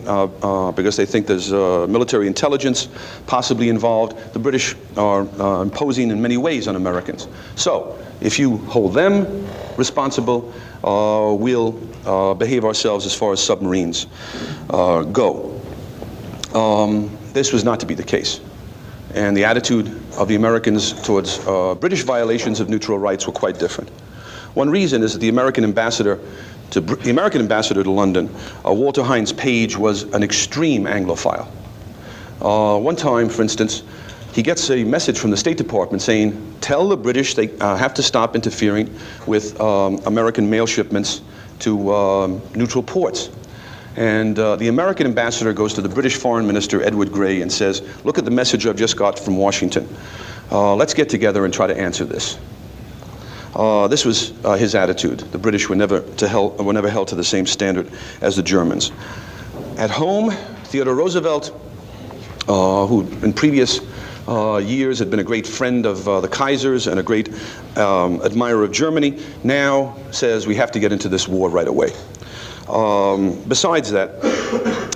because they think there's military intelligence possibly involved. The British are imposing in many ways on Americans. So if you hold them responsible, we'll behave ourselves as far as submarines go. This was not to be the case. And the attitude of the Americans towards British violations of neutral rights were quite different. One reason is that the American ambassador to London, Walter Hines Page, was an extreme Anglophile. One time, for instance, he gets a message from the State Department saying, tell the British they have to stop interfering with American mail shipments to neutral ports. And the American ambassador goes to the British Foreign Minister, Edward Grey, and says, look at the message I've just got from Washington. Let's get together and try to answer this. This was his attitude. The British were never held to the same standard as the Germans. At home, Theodore Roosevelt, who in previous years had been a great friend of the Kaisers and a great admirer of Germany, now says we have to get into this war right away. Besides that,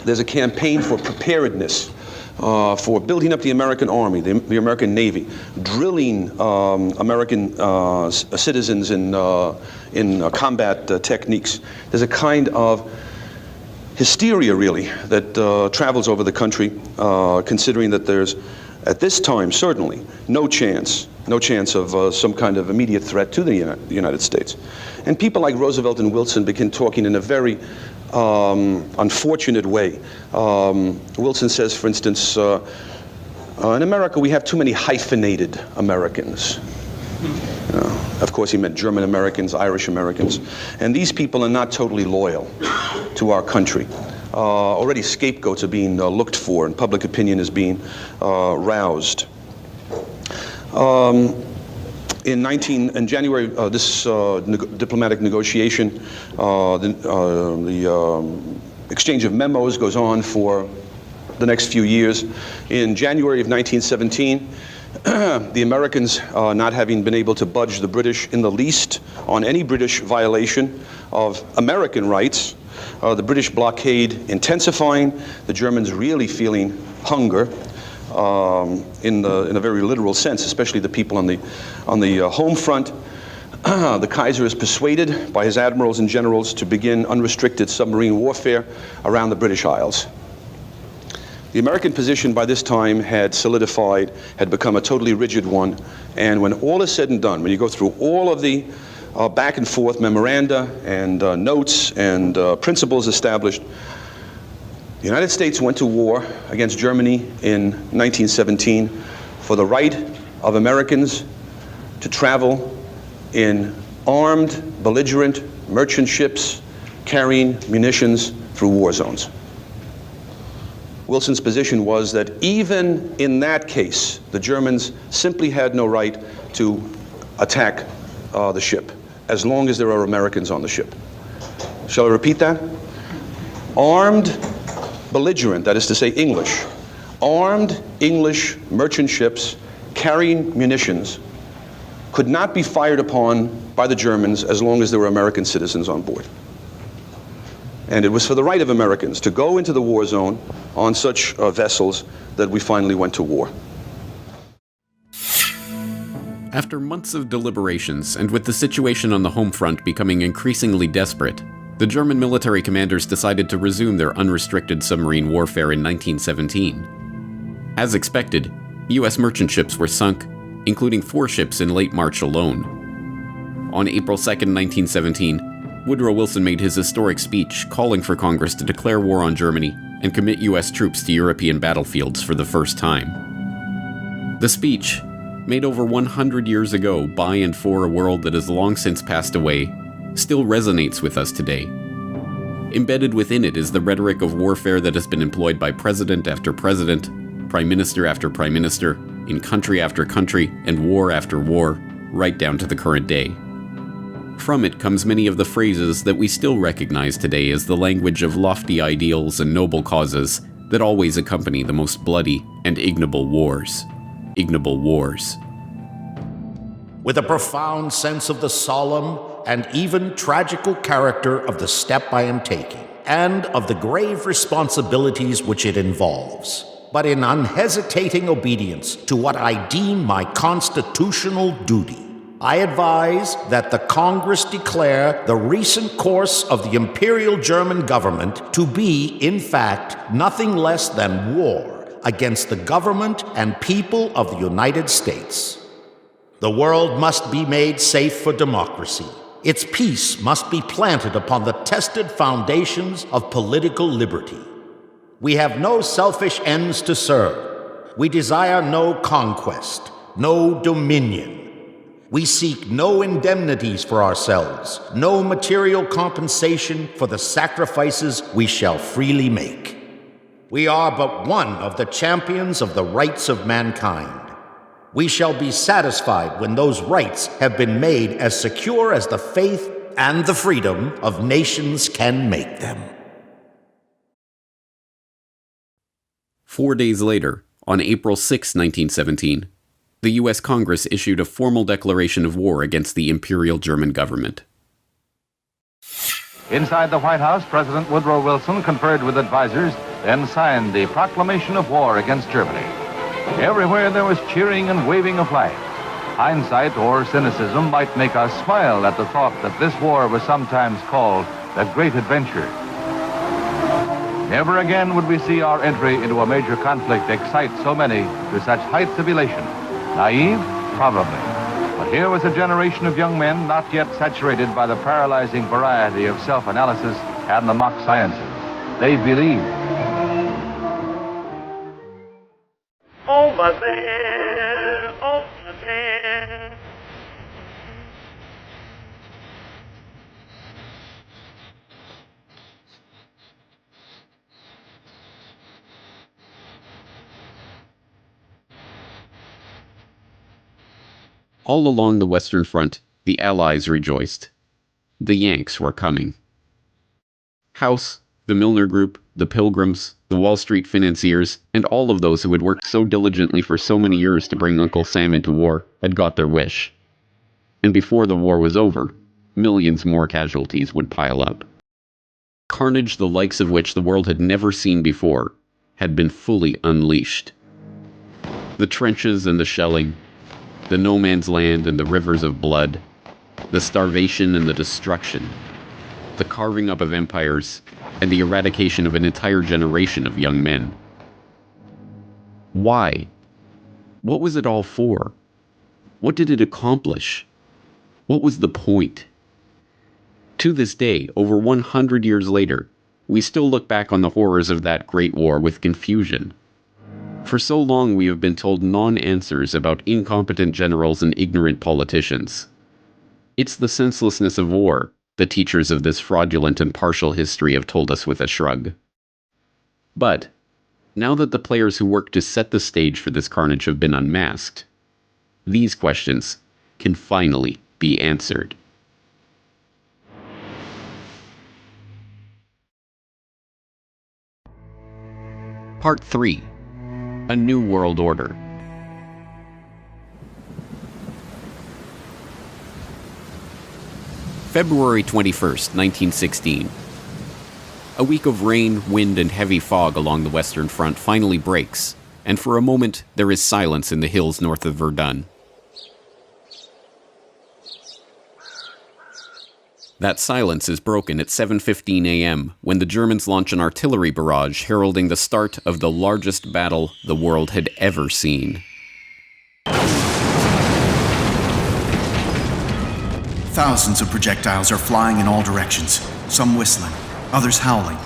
there's a campaign for preparedness, for building up the American Army, the American Navy, drilling American citizens in combat techniques. There's a kind of hysteria, really, that travels over the country, considering that there's, at this time, certainly, no chance of some kind of immediate threat to the United States. And people like Roosevelt and Wilson begin talking in a very unfortunate way. Wilson says, for instance, in America we have too many hyphenated Americans. Of course he meant German Americans, Irish Americans. And these people are not totally loyal to our country. Already scapegoats are being looked for, and public opinion is being roused. In January, this diplomatic negotiation, the exchange of memos goes on for the next few years. In January of 1917, the Americans, not having been able to budge the British in the least on any British violation of American rights, the British blockade intensifying, the Germans really feeling hunger. In a very literal sense, especially the people on the home front. The Kaiser is persuaded by his admirals and generals to begin unrestricted submarine warfare around the British Isles. The American position by this time had solidified, had become a totally rigid one, and when all is said and done, when you go through all of the back and forth memoranda and notes and principles established, the United States went to war against Germany in 1917 for the right of Americans to travel in armed, belligerent merchant ships carrying munitions through war zones. Wilson's position was that even in that case, the Germans simply had no right to attack the ship, as long as there are Americans on the ship. Shall I repeat that? Armed, belligerent, that is to say English, armed English merchant ships carrying munitions could not be fired upon by the Germans as long as there were American citizens on board. And it was for the right of Americans to go into the war zone on such vessels that we finally went to war. After months of deliberations, and with the situation on the home front becoming increasingly desperate, the German military commanders decided to resume their unrestricted submarine warfare in 1917. As expected, U.S. merchant ships were sunk, including 4 ships in late March alone. On April 2, 1917, Woodrow Wilson made his historic speech calling for Congress to declare war on Germany and commit U.S. troops to European battlefields for the first time. The speech, made over 100 years ago by and for a world that has long since passed away, still resonates with us today. Embedded within it is the rhetoric of warfare that has been employed by president after president, prime minister after prime minister, in country after country, and war after war, right down to the current day. From it comes many of the phrases that we still recognize today as the language of lofty ideals and noble causes that always accompany the most bloody and ignoble wars. Ignoble wars. With a profound sense of the solemn and even tragical character of the step I am taking, and of the grave responsibilities which it involves, but in unhesitating obedience to what I deem my constitutional duty, I advise that the Congress declare the recent course of the Imperial German government to be, in fact, nothing less than war against the government and people of the United States. The world must be made safe for democracy. Its peace must be planted upon the tested foundations of political liberty. We have no selfish ends to serve. We desire no conquest, no dominion. We seek no indemnities for ourselves, no material compensation for the sacrifices we shall freely make. We are but one of the champions of the rights of mankind. We shall be satisfied when those rights have been made as secure as the faith and the freedom of nations can make them. 4 days later, on April 6, 1917, the U.S. Congress issued a formal declaration of war against the Imperial German government. Inside the White House, President Woodrow Wilson conferred with advisors, then signed the proclamation of war against Germany. Everywhere there was cheering and waving of flags. Hindsight or cynicism might make us smile at the thought that this war was sometimes called the Great Adventure. Never again would we see our entry into a major conflict excite so many to such heights of elation. Naive? Probably. But here was a generation of young men not yet saturated by the paralyzing variety of self-analysis and the mock sciences. They believed. Over there, over there. All along the Western Front, the Allies rejoiced. The Yanks were coming. House, the Milner Group, the Pilgrims, the Wall Street financiers, and all of those who had worked so diligently for so many years to bring Uncle Sam into war had got their wish. And before the war was over, millions more casualties would pile up. Carnage the likes of which the world had never seen before had been fully unleashed. The trenches and the shelling, the no man's land and the rivers of blood, the starvation and the destruction, the carving up of empires, and the eradication of an entire generation of young men. Why? What was it all for? What did it accomplish? What was the point? To this day, over 100 years later, we still look back on the horrors of that great war with confusion. For so long we have been told non-answers about incompetent generals and ignorant politicians. It's the senselessness of war the teachers of this fraudulent and partial history have told us with a shrug. But, now that the players who worked to set the stage for this carnage have been unmasked, these questions can finally be answered. Part 3. A New World Order. February 21st, 1916. A week of rain, wind, and heavy fog along the Western Front finally breaks, and for a moment there is silence in the hills north of Verdun. That silence is broken at 7:15 a.m. when the Germans launch an artillery barrage heralding the start of the largest battle the world had ever seen. Thousands of projectiles are flying in all directions, some whistling, others howling,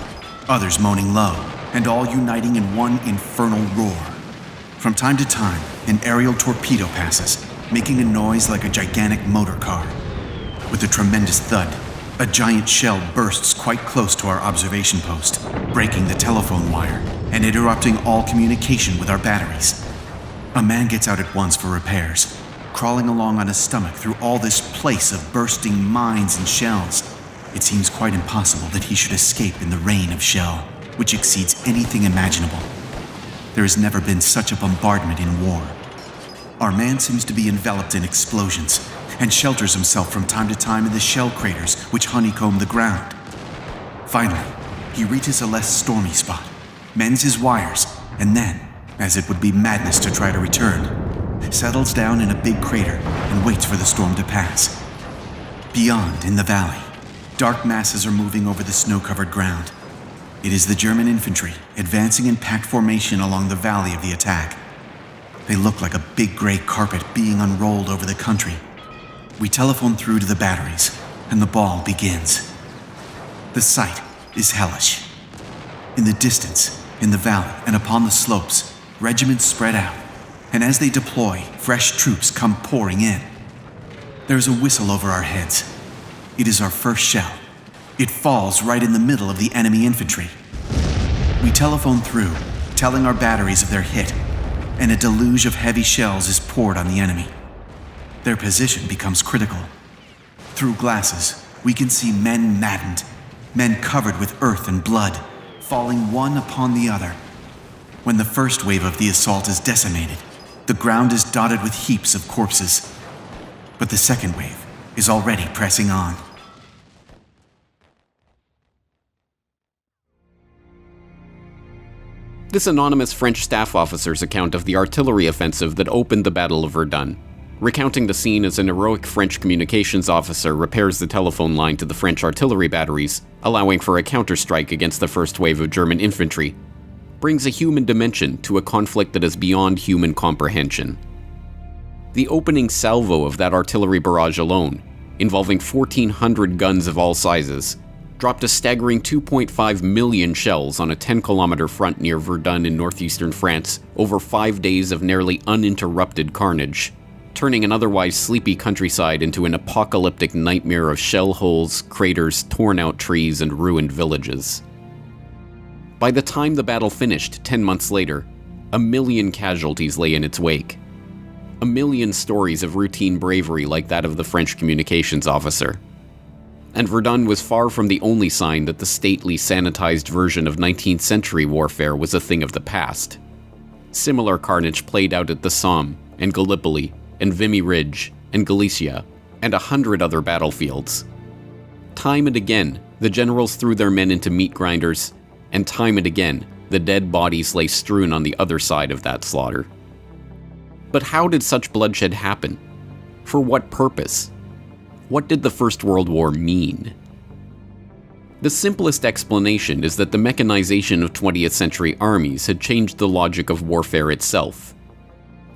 others moaning low, and all uniting in one infernal roar. From time to time, an aerial torpedo passes, making a noise like a gigantic motor car. With a tremendous thud, a giant shell bursts quite close to our observation post, breaking the telephone wire and interrupting all communication with our batteries. A man gets out at once for repairs, crawling along on his stomach through all this place of bursting mines and shells. It seems quite impossible that he should escape in the rain of shell, which exceeds anything imaginable. There has never been such a bombardment in war. Our man seems to be enveloped in explosions, and shelters himself from time to time in the shell craters which honeycomb the ground. Finally, he reaches a less stormy spot, mends his wires, and then, as it would be madness to try to return, settles down in a big crater and waits for the storm to pass. Beyond, in the valley, dark masses are moving over the snow-covered ground. It is the German infantry advancing in packed formation along the valley of the attack. They look like a big gray carpet being unrolled over the country. We telephone through to the batteries, and the ball begins. The sight is hellish. In the distance, in the valley, and upon the slopes, regiments spread out, and as they deploy, fresh troops come pouring in. There is a whistle over our heads. It is our first shell. It falls right in the middle of the enemy infantry. We telephone through, telling our batteries of their hit, and a deluge of heavy shells is poured on the enemy. Their position becomes critical. Through glasses, we can see men maddened, men covered with earth and blood, falling one upon the other. When the first wave of the assault is decimated, the ground is dotted with heaps of corpses. But the second wave is already pressing on. This anonymous French staff officer's account of the artillery offensive that opened the Battle of Verdun, recounting the scene as an heroic French communications officer repairs the telephone line to the French artillery batteries, allowing for a counterstrike against the first wave of German infantry, brings a human dimension to a conflict that is beyond human comprehension. The opening salvo of that artillery barrage alone, involving 1,400 guns of all sizes, dropped a staggering 2.5 million shells on a 10-kilometer front near Verdun in northeastern France over 5 days of nearly uninterrupted carnage, turning an otherwise sleepy countryside into an apocalyptic nightmare of shell holes, craters, torn-out trees, and ruined villages. By the time the battle finished 10 months later, 1 million casualties lay in its wake. 1 million stories of routine bravery like that of the French communications officer. And Verdun was far from the only sign that the stately, sanitized version of 19th century warfare was a thing of the past. Similar carnage played out at the Somme, and Gallipoli, and Vimy Ridge, and Galicia, and 100 other battlefields. Time and again, the generals threw their men into meat grinders, and time and again, the dead bodies lay strewn on the other side of that slaughter. But how did such bloodshed happen? For what purpose? What did the First World War mean? The simplest explanation is that the mechanization of 20th century armies had changed the logic of warfare itself.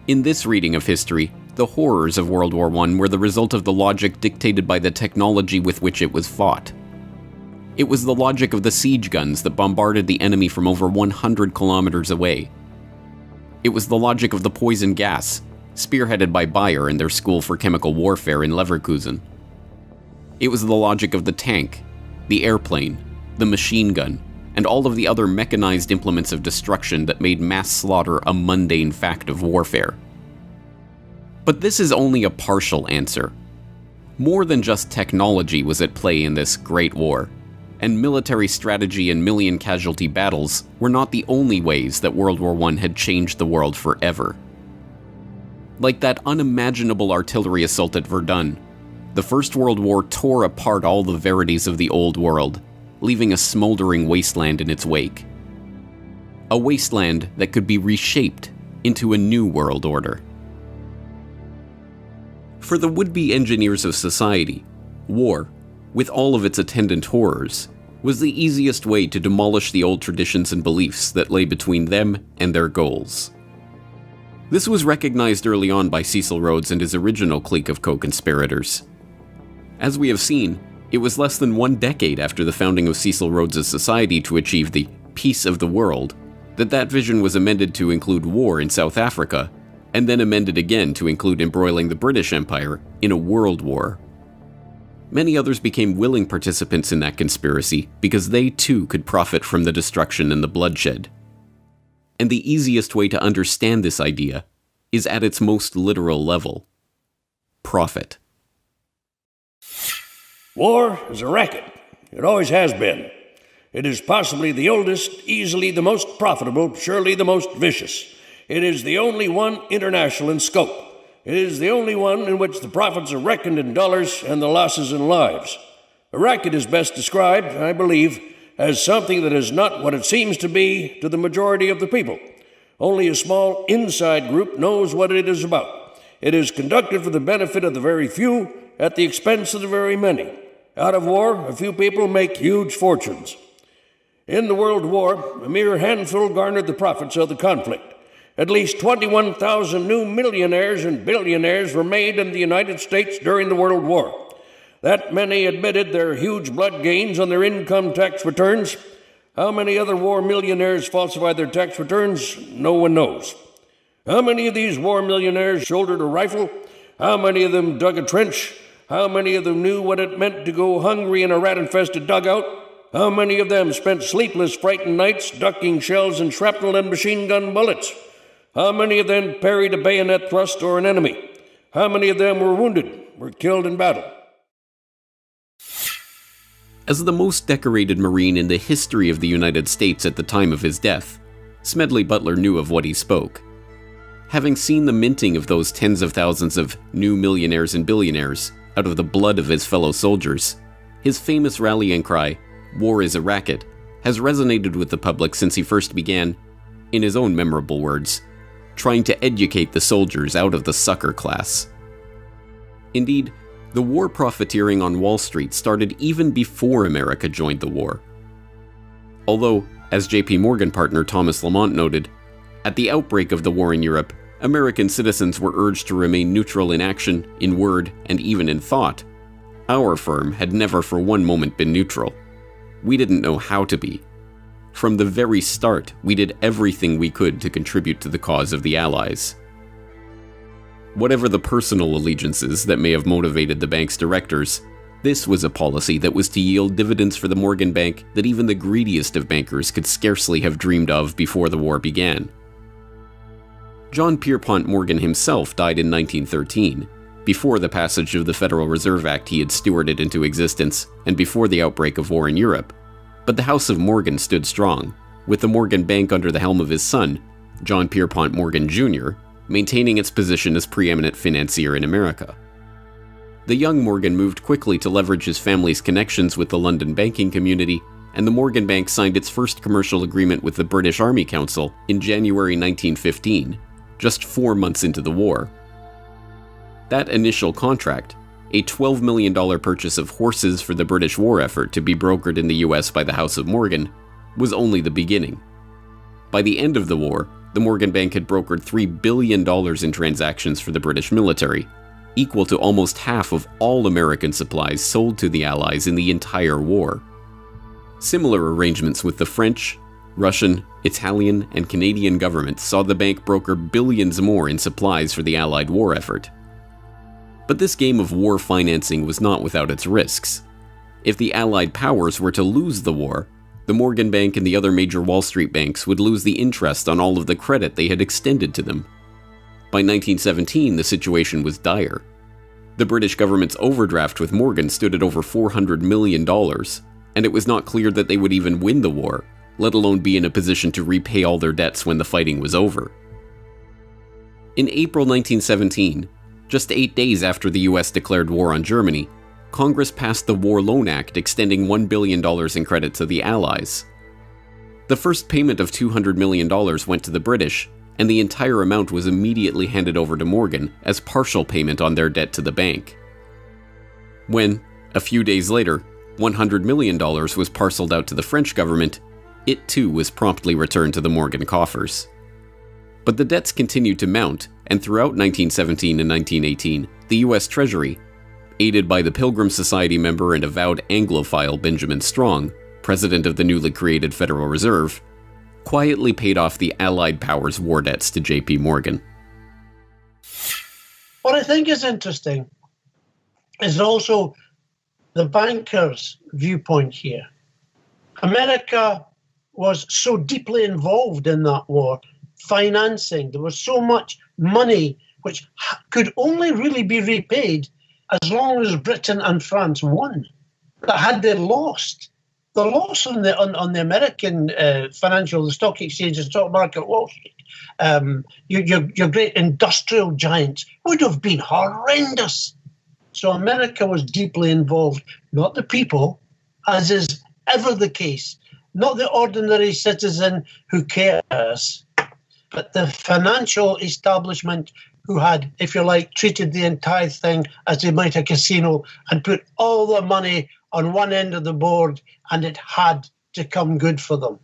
In this reading of history, the horrors of World War I were the result of the logic dictated by the technology with which it was fought. It was the logic of the siege guns that bombarded the enemy from over 100 kilometers away. It was the logic of the poison gas, spearheaded by Bayer and their School for Chemical Warfare in Leverkusen. It was the logic of the tank, the airplane, the machine gun, and all of the other mechanized implements of destruction that made mass slaughter a mundane fact of warfare. But this is only a partial answer. More than just technology was at play in this Great War, and military strategy and million casualty battles were not the only ways that World War I had changed the world forever. Like that unimaginable artillery assault at Verdun, The First World War tore apart all the verities of the old world, leaving a smoldering wasteland in its wake. A wasteland that could be reshaped into a new world order. For the would-be engineers of society, war, with all of its attendant horrors, was the easiest way to demolish the old traditions and beliefs that lay between them and their goals. This was recognized early on by Cecil Rhodes and his original clique of co-conspirators. As we have seen, it was less than 1 decade after the founding of Cecil Rhodes' society to achieve the peace of the world that vision was amended to include war in South Africa, and then amended again to include embroiling the British Empire in a world war. Many others became willing participants in that conspiracy because they too could profit from the destruction and the bloodshed. And the easiest way to understand this idea is at its most literal level: profit. War is a racket. It always has been. It is possibly the oldest, easily the most profitable, surely the most vicious. It is the only one international in scope. It is the only one in which the profits are reckoned in dollars and the losses in lives. A racket is best described, I believe, as something that is not what it seems to be to the majority of the people. Only a small inside group knows what it is about. It is conducted for the benefit of the very few at the expense of the very many. Out of war, a few people make huge fortunes. In the World War, a mere handful garnered the profits of the conflict. At least 21,000 new millionaires and billionaires were made in the United States during the World War. That many admitted their huge blood gains on their income tax returns. How many other war millionaires falsified their tax returns? No one knows. How many of these war millionaires shouldered a rifle? How many of them dug a trench? How many of them knew what it meant to go hungry in a rat-infested dugout? How many of them spent sleepless, frightened nights ducking shells and shrapnel and machine gun bullets? How many of them parried a bayonet thrust or an enemy? How many of them were wounded, were killed in battle? As the most decorated Marine in the history of the United States at the time of his death, Smedley Butler knew of what he spoke. Having seen the minting of those tens of thousands of new millionaires and billionaires out of the blood of his fellow soldiers, his famous rallying cry, "War is a racket," has resonated with the public since he first began, in his own memorable words, trying to educate the soldiers out of the sucker class. Indeed, the war profiteering on Wall Street started even before America joined the war. Although, as J.P. Morgan partner Thomas Lamont noted, at the outbreak of the war in Europe, American citizens were urged to remain neutral in action, in word, and even in thought. Our firm had never for one moment been neutral. We didn't know how to be. From the very start, we did everything we could to contribute to the cause of the Allies. Whatever the personal allegiances that may have motivated the bank's directors, this was a policy that was to yield dividends for the Morgan Bank that even the greediest of bankers could scarcely have dreamed of before the war began. John Pierpont Morgan himself died in 1913, before the passage of the Federal Reserve Act he had stewarded into existence, and before the outbreak of war in Europe. But the House of Morgan stood strong, with the Morgan Bank under the helm of his son, John Pierpont Morgan Jr., maintaining its position as preeminent financier in America. The young Morgan moved quickly to leverage his family's connections with the London banking community, and the Morgan Bank signed its first commercial agreement with the British Army Council in January 1915, just 4 months into the war. That initial contract, a $12 million purchase of horses for the British war effort to be brokered in the US by the House of Morgan, was only the beginning. By the end of the war, the Morgan Bank had brokered $3 billion in transactions for the British military, equal to almost half of all American supplies sold to the Allies in the entire war. Similar arrangements with the French, Russian, Italian, and Canadian governments saw the bank broker billions more in supplies for the Allied war effort. But this game of war financing was not without its risks. If the Allied powers were to lose the war, the Morgan Bank and the other major Wall Street banks would lose the interest on all of the credit they had extended to them. By 1917, the situation was dire. The British government's overdraft with Morgan stood at over $400 million, and it was not clear that they would even win the war, let alone be in a position to repay all their debts when the fighting was over. In April 1917, Just 8 days after the US declared war on Germany, Congress passed the War Loan Act extending $1 billion in credit to the Allies. The first payment of $200 million went to the British, and the entire amount was immediately handed over to Morgan as partial payment on their debt to the bank. When, a few days later, $100 million was parceled out to the French government, it too was promptly returned to the Morgan coffers. But the debts continued to mount, and throughout 1917 and 1918, the US Treasury, aided by the Pilgrim Society member and avowed Anglophile Benjamin Strong, president of the newly created Federal Reserve, quietly paid off the Allied powers' war debts to J.P. Morgan. What I think is interesting is also the bankers' viewpoint here. America was so deeply involved in that war, financing. There was so much money which could only really be repaid as long as Britain and France won. That had they lost, the loss on the American the stock exchange and stock market, Wall Street, your great industrial giants would have been horrendous. So America was deeply involved, not the people, as is ever the case, not the ordinary citizen who cares, but the financial establishment who had, if you like, treated the entire thing as they might a casino and put all the money on one end of the board, and it had to come good for them.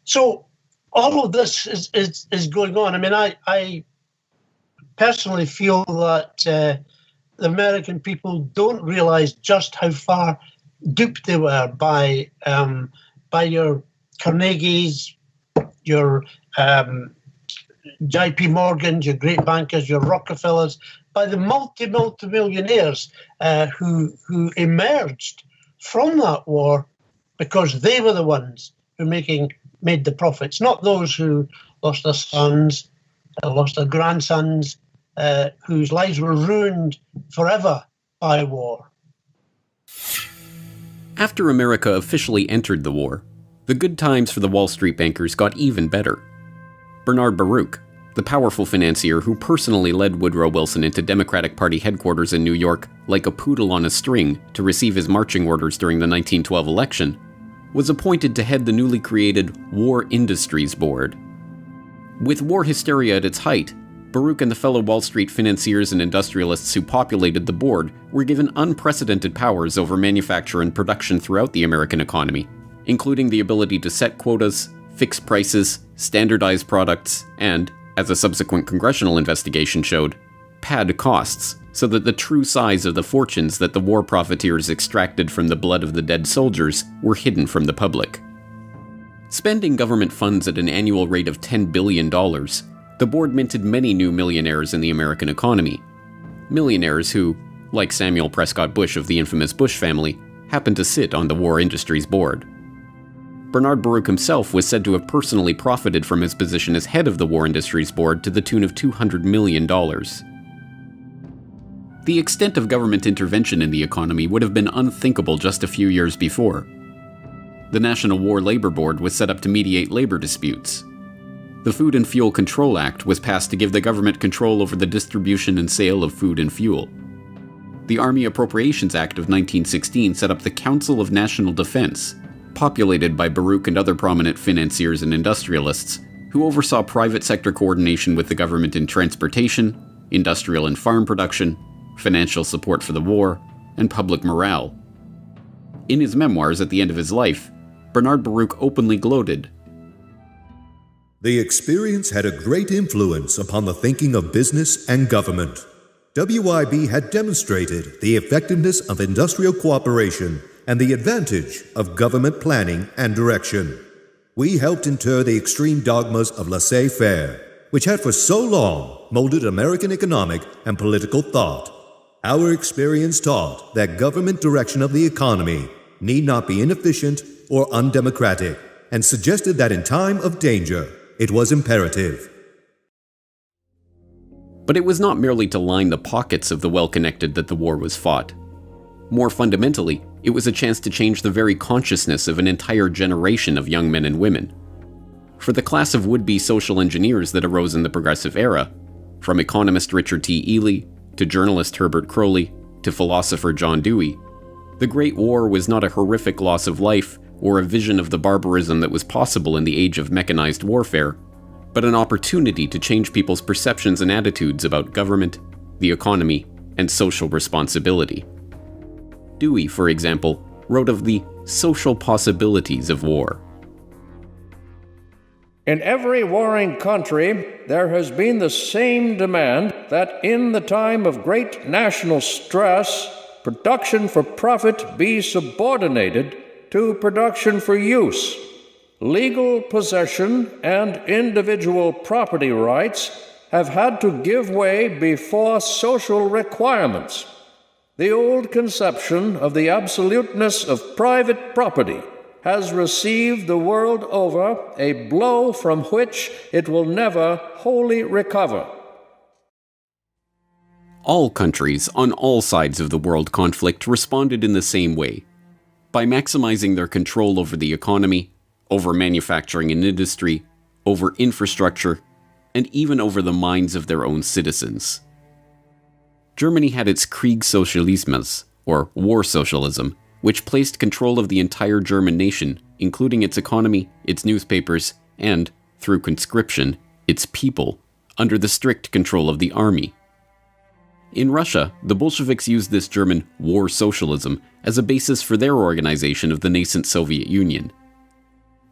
So all of this is going on. I mean, I personally feel that the American people don't realize just how far duped they were by your Carnegies, your J.P. Morgans, your great bankers, your Rockefellers, by the multi-millionaires who emerged from that war because they were the ones who made the profits, not those who lost their sons, lost their grandsons, whose lives were ruined forever by war. After America officially entered the war, the good times for the Wall Street bankers got even better. Bernard Baruch, the powerful financier who personally led Woodrow Wilson into Democratic Party headquarters in New York like a poodle on a string to receive his marching orders during the 1912 election, was appointed to head the newly created War Industries Board. With war hysteria at its height, Baruch and the fellow Wall Street financiers and industrialists who populated the board were given unprecedented powers over manufacture and production throughout the American economy, including the ability to set quotas, fix prices, standardize products, and, as a subsequent congressional investigation showed, pad costs so that the true size of the fortunes that the war profiteers extracted from the blood of the dead soldiers were hidden from the public. Spending government funds at an annual rate of $10 billion, the board minted many new millionaires in the American economy. Millionaires who, like Samuel Prescott Bush of the infamous Bush family, happened to sit on the War Industries Board. Bernard Baruch himself was said to have personally profited from his position as head of the War Industries Board to the tune of $200 million. The extent of government intervention in the economy would have been unthinkable just a few years before. The National War Labor Board was set up to mediate labor disputes. The Food and Fuel Control Act was passed to give the government control over the distribution and sale of food and fuel. The Army Appropriations Act of 1916 set up the Council of National Defense, populated by Baruch and other prominent financiers and industrialists, who oversaw private sector coordination with the government in transportation, industrial and farm production, financial support for the war, and public morale. In his memoirs at the end of his life, Bernard Baruch openly gloated, "The experience had a great influence upon the thinking of business and government. WIB had demonstrated the effectiveness of industrial cooperation and the advantage of government planning and direction. We helped inter the extreme dogmas of laissez-faire, which had for so long molded American economic and political thought. Our experience taught that government direction of the economy need not be inefficient or undemocratic, and suggested that in time of danger, it was imperative." But it was not merely to line the pockets of the well-connected that the war was fought. More fundamentally, it was a chance to change the very consciousness of an entire generation of young men and women. For the class of would-be social engineers that arose in the Progressive Era, from economist Richard T. Ely, to journalist Herbert Croly, to philosopher John Dewey, the Great War was not a horrific loss of life or a vision of the barbarism that was possible in the age of mechanized warfare, but an opportunity to change people's perceptions and attitudes about government, the economy, and social responsibility. Dewey, for example, wrote of the social possibilities of war. In every warring country, there has been the same demand that in the time of great national stress, production for profit be subordinated to production for use. Legal possession and individual property rights have had to give way before social requirements. The old conception of the absoluteness of private property has received the world over a blow from which it will never wholly recover. All countries on all sides of the world conflict responded in the same way, by maximizing their control over the economy, over manufacturing and industry, over infrastructure, and even over the minds of their own citizens. Germany had its Kriegssozialismus, or war socialism, which placed control of the entire German nation, including its economy, its newspapers, and, through conscription, its people, under the strict control of the army. In Russia, the Bolsheviks used this German war socialism as a basis for their organization of the nascent Soviet Union.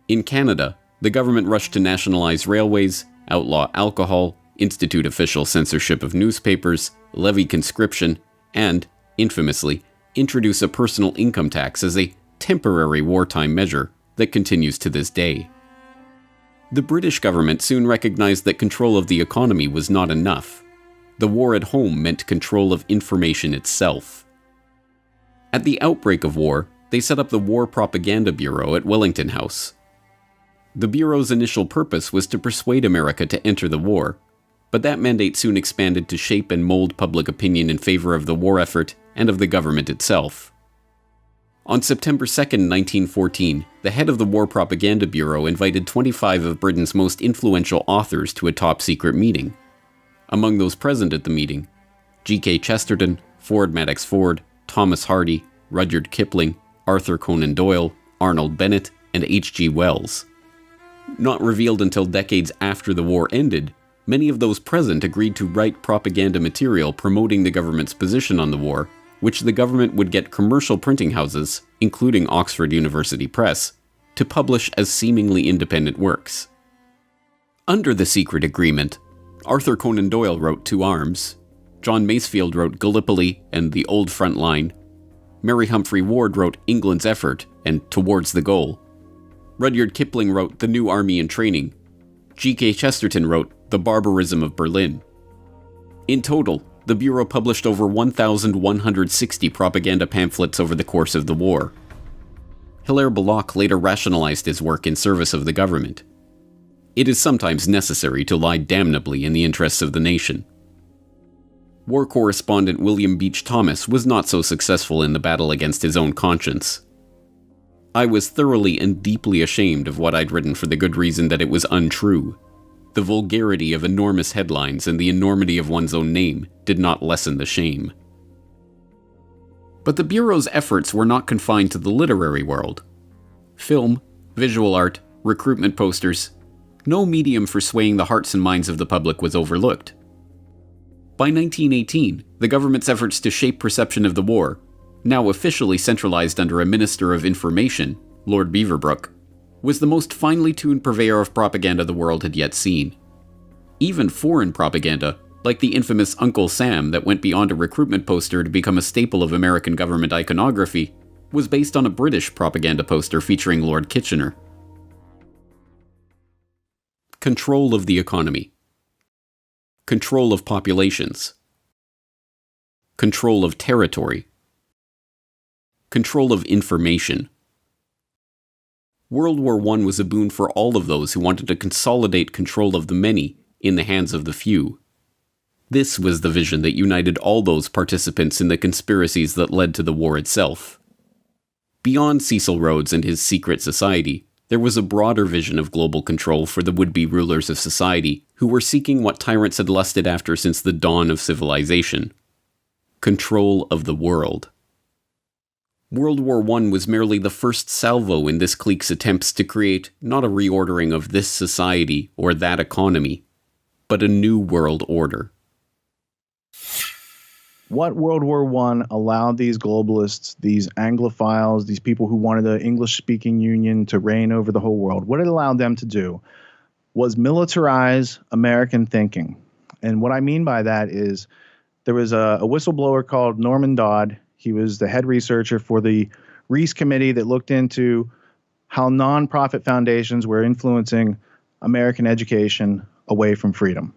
In Canada, the government rushed to nationalize railways, outlaw alcohol, institute official censorship of newspapers, levy conscription, and, infamously, introduce a personal income tax as a temporary wartime measure that continues to this day. The British government soon recognized that control of the economy was not enough. The war at home meant control of information itself. At the outbreak of war, they set up the War Propaganda Bureau at Wellington House. The Bureau's initial purpose was to persuade America to enter the war, but that mandate soon expanded to shape and mold public opinion in favor of the war effort and of the government itself. On September 2, 1914, the head of the War Propaganda Bureau invited 25 of Britain's most influential authors to a top-secret meeting. Among those present at the meeting, G.K. Chesterton, Ford Madox Ford, Thomas Hardy, Rudyard Kipling, Arthur Conan Doyle, Arnold Bennett, and H.G. Wells. Not revealed until decades after the war ended, many of those present agreed to write propaganda material promoting the government's position on the war, which the government would get commercial printing houses, including Oxford University Press, to publish as seemingly independent works. Under the secret agreement, Arthur Conan Doyle wrote To Arms, John Masefield wrote Gallipoli and The Old Front Line, Mary Humphrey Ward wrote England's Effort and Towards the Goal, Rudyard Kipling wrote The New Army in Training, G.K. Chesterton wrote The Barbarism of Berlin. In total, the Bureau published over 1,160 propaganda pamphlets over the course of the war. Hilaire Belloc later rationalized his work in service of the government. It is sometimes necessary to lie damnably in the interests of the nation. War correspondent William Beach Thomas was not so successful in the battle against his own conscience. I was thoroughly and deeply ashamed of what I'd written for the good reason that it was untrue. The vulgarity of enormous headlines and the enormity of one's own name did not lessen the shame. But the Bureau's efforts were not confined to the literary world. Film, visual art, recruitment posters, no medium for swaying the hearts and minds of the public was overlooked. By 1918, the government's efforts to shape perception of the war, now officially centralized under a Minister of Information, Lord Beaverbrook, was the most finely tuned purveyor of propaganda the world had yet seen. Even foreign propaganda, like the infamous Uncle Sam that went beyond a recruitment poster to become a staple of American government iconography, was based on a British propaganda poster featuring Lord Kitchener. Control of the economy. Control of populations. Control of territory. Control of information. World War I was a boon for all of those who wanted to consolidate control of the many in the hands of the few. This was the vision that united all those participants in the conspiracies that led to the war itself. Beyond Cecil Rhodes and his secret society, there was a broader vision of global control for the would-be rulers of society who were seeking what tyrants had lusted after since the dawn of civilization: control of the world. World War I was merely the first salvo in this clique's attempts to create not a reordering of this society or that economy, but a new world order. What World War I allowed these globalists, these Anglophiles, these people who wanted the English-speaking union to reign over the whole world, what it allowed them to do was militarize American thinking. And what I mean by that is there was a whistleblower called Norman Dodd. He was the head researcher for the Reese Committee that looked into how nonprofit foundations were influencing American education away from freedom.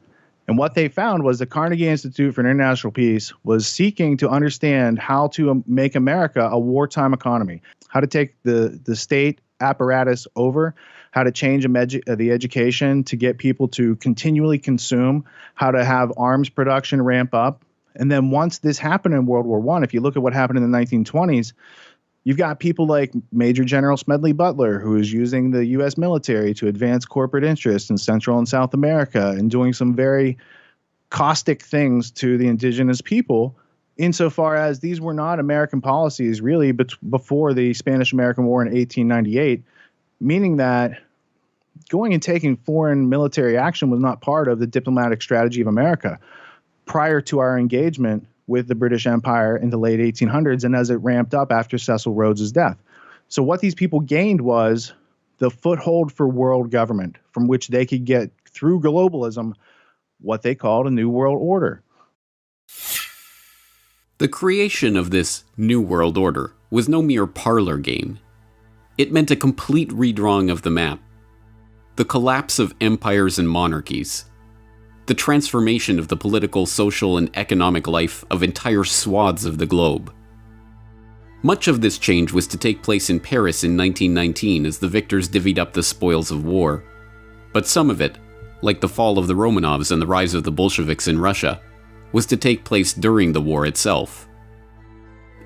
And what they found was the Carnegie Institute for International Peace was seeking to understand how to make America a wartime economy, how to take the state apparatus over, how to change the education to get people to continually consume, how to have arms production ramp up. And then once this happened in World War I, if you look at what happened in the 1920s, you've got people like Major General Smedley Butler, who is using the U.S. military to advance corporate interests in Central and South America and doing some very caustic things to the indigenous people, insofar as these were not American policies really before the Spanish-American War in 1898, meaning that going and taking foreign military action was not part of the diplomatic strategy of America prior to our engagement with the British Empire in the late 1800s and as it ramped up after Cecil Rhodes's death. So what these people gained was the foothold for world government from which they could get, through globalism, what they called a new world order. The creation of this new world order was no mere parlor game. It meant a complete redrawing of the map, the collapse of empires and monarchies, the transformation of the political, social, and economic life of entire swaths of the globe. Much of this change was to take place in Paris in 1919 as the victors divvied up the spoils of war. But some of it, like the fall of the Romanovs and the rise of the Bolsheviks in Russia, was to take place during the war itself.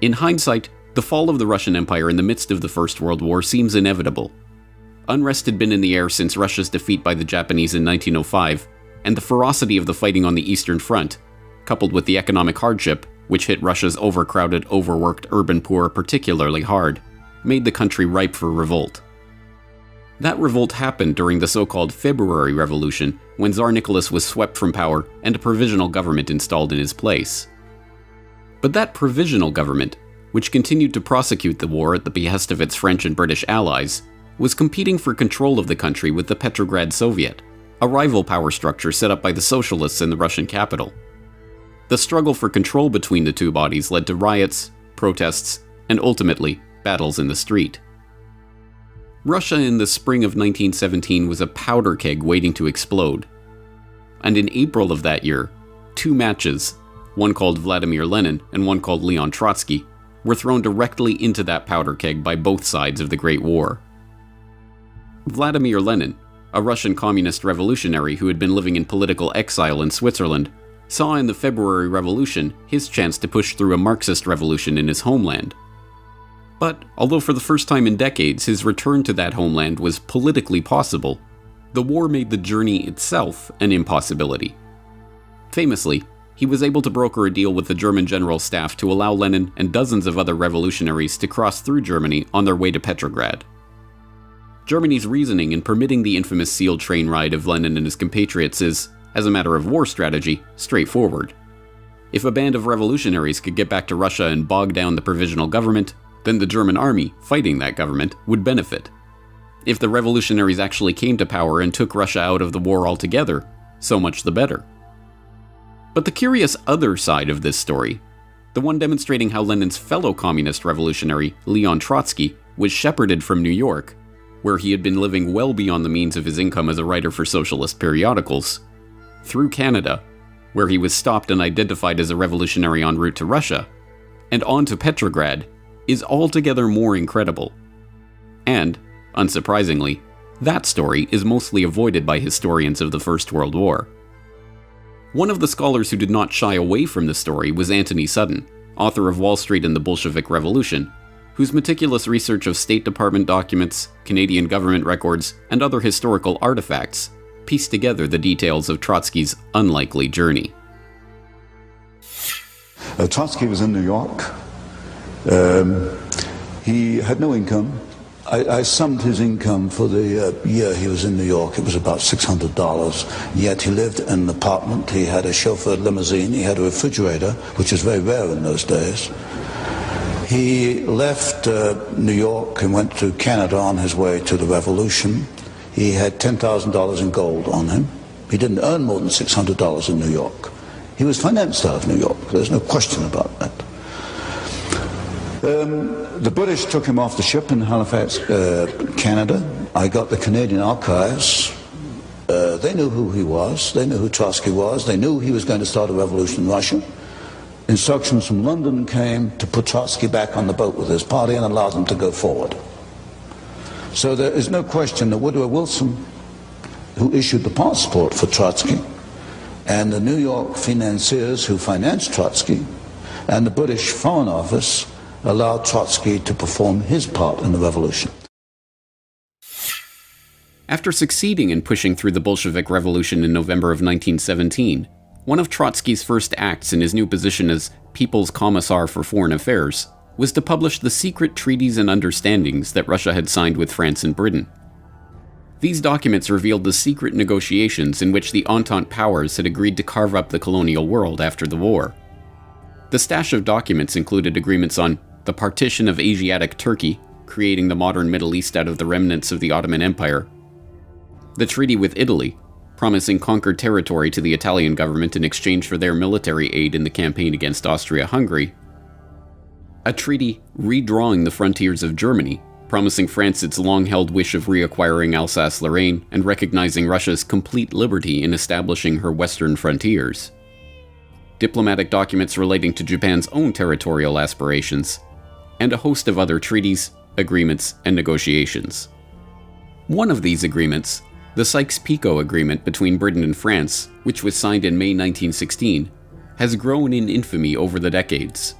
In hindsight, the fall of the Russian Empire in the midst of the First World War seems inevitable. Unrest had been in the air since Russia's defeat by the Japanese in 1905, and the ferocity of the fighting on the Eastern Front, coupled with the economic hardship, which hit Russia's overcrowded, overworked urban poor particularly hard, made the country ripe for revolt. That revolt happened during the so-called February Revolution, when Tsar Nicholas was swept from power and a provisional government installed in his place. But that provisional government, which continued to prosecute the war at the behest of its French and British allies, was competing for control of the country with the Petrograd Soviet, a rival power structure set up by the socialists in the Russian capital. The struggle for control between the two bodies led to riots, protests, and ultimately, battles in the street. Russia in the spring of 1917 was a powder keg waiting to explode. And in April of that year, two matches, one called Vladimir Lenin and one called Leon Trotsky, were thrown directly into that powder keg by both sides of the Great War. Vladimir Lenin, a Russian communist revolutionary who had been living in political exile in Switzerland, saw in the February Revolution his chance to push through a Marxist revolution in his homeland. But, although for the first time in decades his return to that homeland was politically possible, the war made the journey itself an impossibility. Famously, he was able to broker a deal with the German General Staff to allow Lenin and dozens of other revolutionaries to cross through Germany on their way to Petrograd. Germany's reasoning in permitting the infamous SEAL train ride of Lenin and his compatriots is, as a matter of war strategy, straightforward. If a band of revolutionaries could get back to Russia and bog down the provisional government, then the German army, fighting that government, would benefit. If the revolutionaries actually came to power and took Russia out of the war altogether, so much the better. But the curious other side of this story, the one demonstrating how Lenin's fellow communist revolutionary, Leon Trotsky, was shepherded from New York, where he had been living well beyond the means of his income as a writer for socialist periodicals, through Canada, where he was stopped and identified as a revolutionary en route to Russia, and on to Petrograd, is altogether more incredible. And, unsurprisingly, that story is mostly avoided by historians of the First World War. One of the scholars who did not shy away from the story was Anthony Sutton, author of Wall Street and the Bolshevik Revolution, whose meticulous research of State Department documents, Canadian government records, and other historical artifacts pieced together the details of Trotsky's unlikely journey. Trotsky was in New York. He had no income. I summed his income for the year he was in New York. It was about $600. Yet he lived in an apartment. He had a chauffeured limousine. He had a refrigerator, which was very rare in those days. He left New York and went to Canada on his way to the revolution. He had $10,000 in gold on him. He didn't earn more than $600 in New York. He was financed out of New York. There's no question about that. The British took him off the ship in Halifax, Canada. I got the Canadian archives. They knew who he was. They knew who Trotsky was. They knew he was going to start a revolution in Russia. Instructions from London came to put Trotsky back on the boat with his party and allow them to go forward. So there is no question that Woodrow Wilson, who issued the passport for Trotsky, and the New York financiers who financed Trotsky, and the British Foreign Office allowed Trotsky to perform his part in the revolution. After succeeding in pushing through the Bolshevik Revolution in November of 1917, one of Trotsky's first acts in his new position as People's Commissar for Foreign Affairs was to publish the secret treaties and understandings that Russia had signed with France and Britain. These documents revealed the secret negotiations in which the Entente powers had agreed to carve up the colonial world after the war. The stash of documents included agreements on the partition of Asiatic Turkey, creating the modern Middle East out of the remnants of the Ottoman Empire, the treaty with Italy, promising conquered territory to the Italian government in exchange for their military aid in the campaign against Austria-Hungary, a treaty redrawing the frontiers of Germany, promising France its long-held wish of reacquiring Alsace-Lorraine and recognizing Russia's complete liberty in establishing her western frontiers, diplomatic documents relating to Japan's own territorial aspirations, and a host of other treaties, agreements, and negotiations. One of these agreements, the Sykes-Picot Agreement between Britain and France, which was signed in May 1916, has grown in infamy over the decades.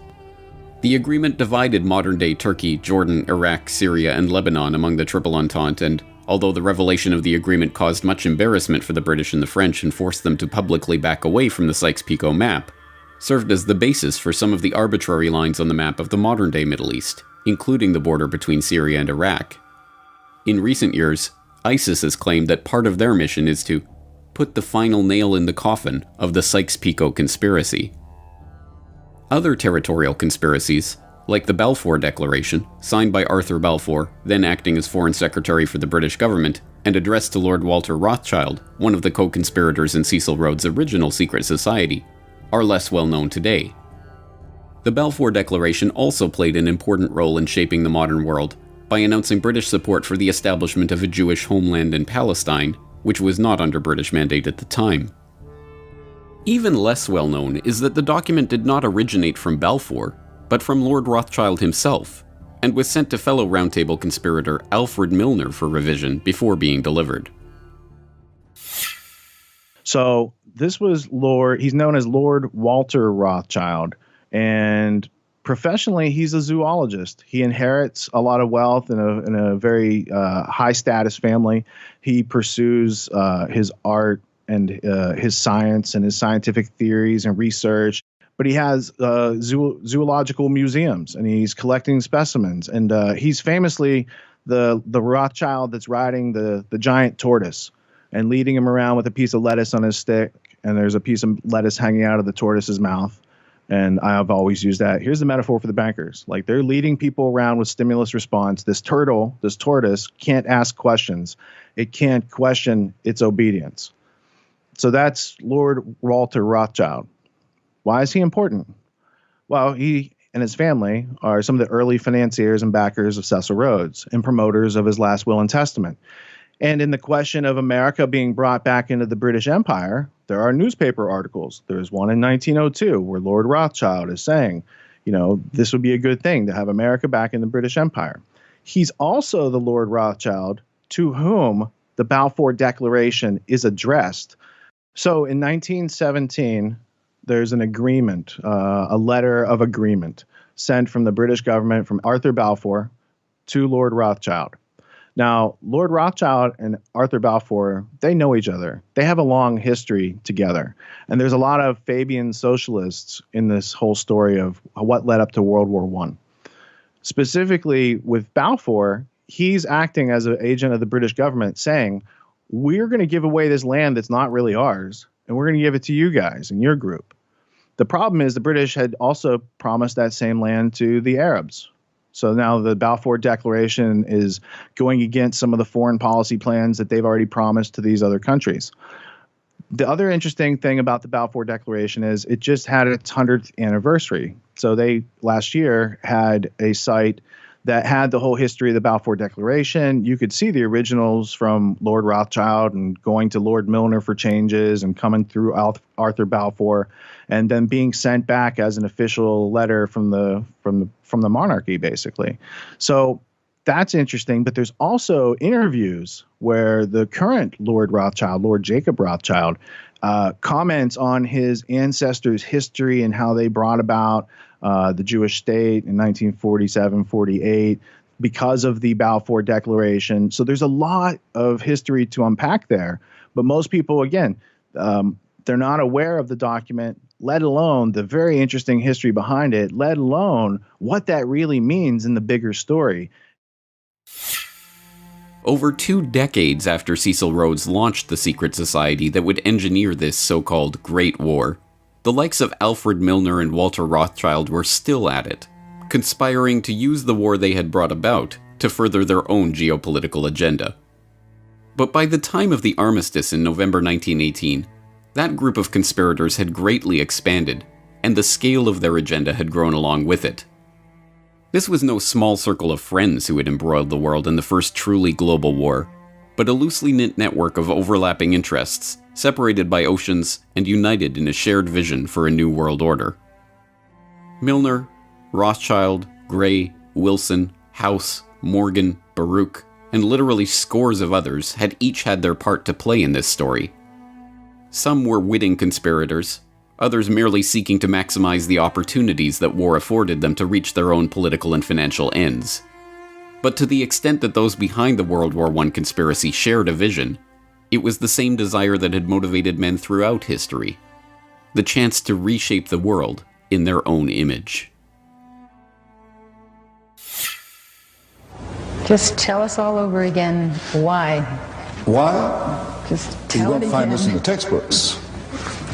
The agreement divided modern-day Turkey, Jordan, Iraq, Syria, and Lebanon among the Triple Entente, and although the revelation of the agreement caused much embarrassment for the British and the French and forced them to publicly back away from the Sykes-Picot map, served as the basis for some of the arbitrary lines on the map of the modern-day Middle East, including the border between Syria and Iraq. In recent years, ISIS has claimed that part of their mission is to put the final nail in the coffin of the Sykes-Picot conspiracy. Other territorial conspiracies, like the Balfour Declaration, signed by Arthur Balfour, then acting as Foreign Secretary for the British government, and addressed to Lord Walter Rothschild, one of the co-conspirators in Cecil Rhodes' original secret society, are less well known today. The Balfour Declaration also played an important role in shaping the modern world by announcing British support for the establishment of a Jewish homeland in Palestine, which was not under British mandate at the time. Even less well known is that the document did not originate from Balfour, but from Lord Rothschild himself, and was sent to fellow Round Table conspirator Alfred Milner for revision before being delivered. So this was he's known as Lord Walter Rothschild, and professionally he's a zoologist. He inherits a lot of wealth in a very high status family. He pursues his art and his science and his scientific theories and research, but he has zoological museums and he's collecting specimens. And he's famously the Rothschild that's riding the giant tortoise and leading him around with a piece of lettuce on his stick, and there's a piece of lettuce hanging out of the tortoise's mouth. And I've always used that. Here's the metaphor for the bankers. Like, they're leading people around with stimulus response. This tortoise can't ask questions. It can't question its obedience. So that's Lord Walter Rothschild. Why is he important? Well, he and his family are some of the early financiers and backers of Cecil Rhodes and promoters of his last will and testament. And in the question of America being brought back into the British Empire, there are newspaper articles. There's one in 1902 where Lord Rothschild is saying, this would be a good thing to have America back in the British Empire. He's also the Lord Rothschild to whom the Balfour Declaration is addressed. So in 1917, there's an agreement, a letter of agreement sent from the British government, from Arthur Balfour to Lord Rothschild. Now, Lord Rothschild and Arthur Balfour, they know each other. They have a long history together. And there's a lot of Fabian socialists in this whole story of what led up to World War I. Specifically with Balfour, he's acting as an agent of the British government saying, we're going to give away this land that's not really ours, and we're going to give it to you guys and your group. The problem is the British had also promised that same land to the Arabs. So now the Balfour Declaration is going against some of the foreign policy plans that they've already promised to these other countries. The other interesting thing about the Balfour Declaration is it just had its 100th anniversary. So they last year had a site that had the whole history of the Balfour Declaration. You could see the originals from Lord Rothschild and going to Lord Milner for changes and coming through Arthur Balfour and then being sent back as an official letter from the monarchy, basically. So that's interesting. But there's also interviews where the current Lord Rothschild, Lord Jacob Rothschild, comments on his ancestors' history and how they brought about the Jewish state in 1947-48 because of the Balfour Declaration. So there's a lot of history to unpack there. But most people, again, they're not aware of the document, let alone the very interesting history behind it, let alone what that really means in the bigger story. Over 2 decades after Cecil Rhodes launched the secret society that would engineer this so-called Great War, the likes of Alfred Milner and Walter Rothschild were still at it, conspiring to use the war they had brought about to further their own geopolitical agenda. But by the time of the armistice in November 1918, that group of conspirators had greatly expanded, and the scale of their agenda had grown along with it. This was no small circle of friends who had embroiled the world in the first truly global war, but a loosely knit network of overlapping interests, separated by oceans and united in a shared vision for a new world order. Milner, Rothschild, Gray, Wilson, House, Morgan, Baruch, and literally scores of others had each had their part to play in this story. Some were witting conspirators, others merely seeking to maximize the opportunities that war afforded them to reach their own political and financial ends. But to the extent that those behind the World War I conspiracy shared a vision, it was the same desire that had motivated men throughout history: the chance to reshape the world in their own image. Just tell us all over again why. Why? Just You tell it won't again. find this in the textbooks.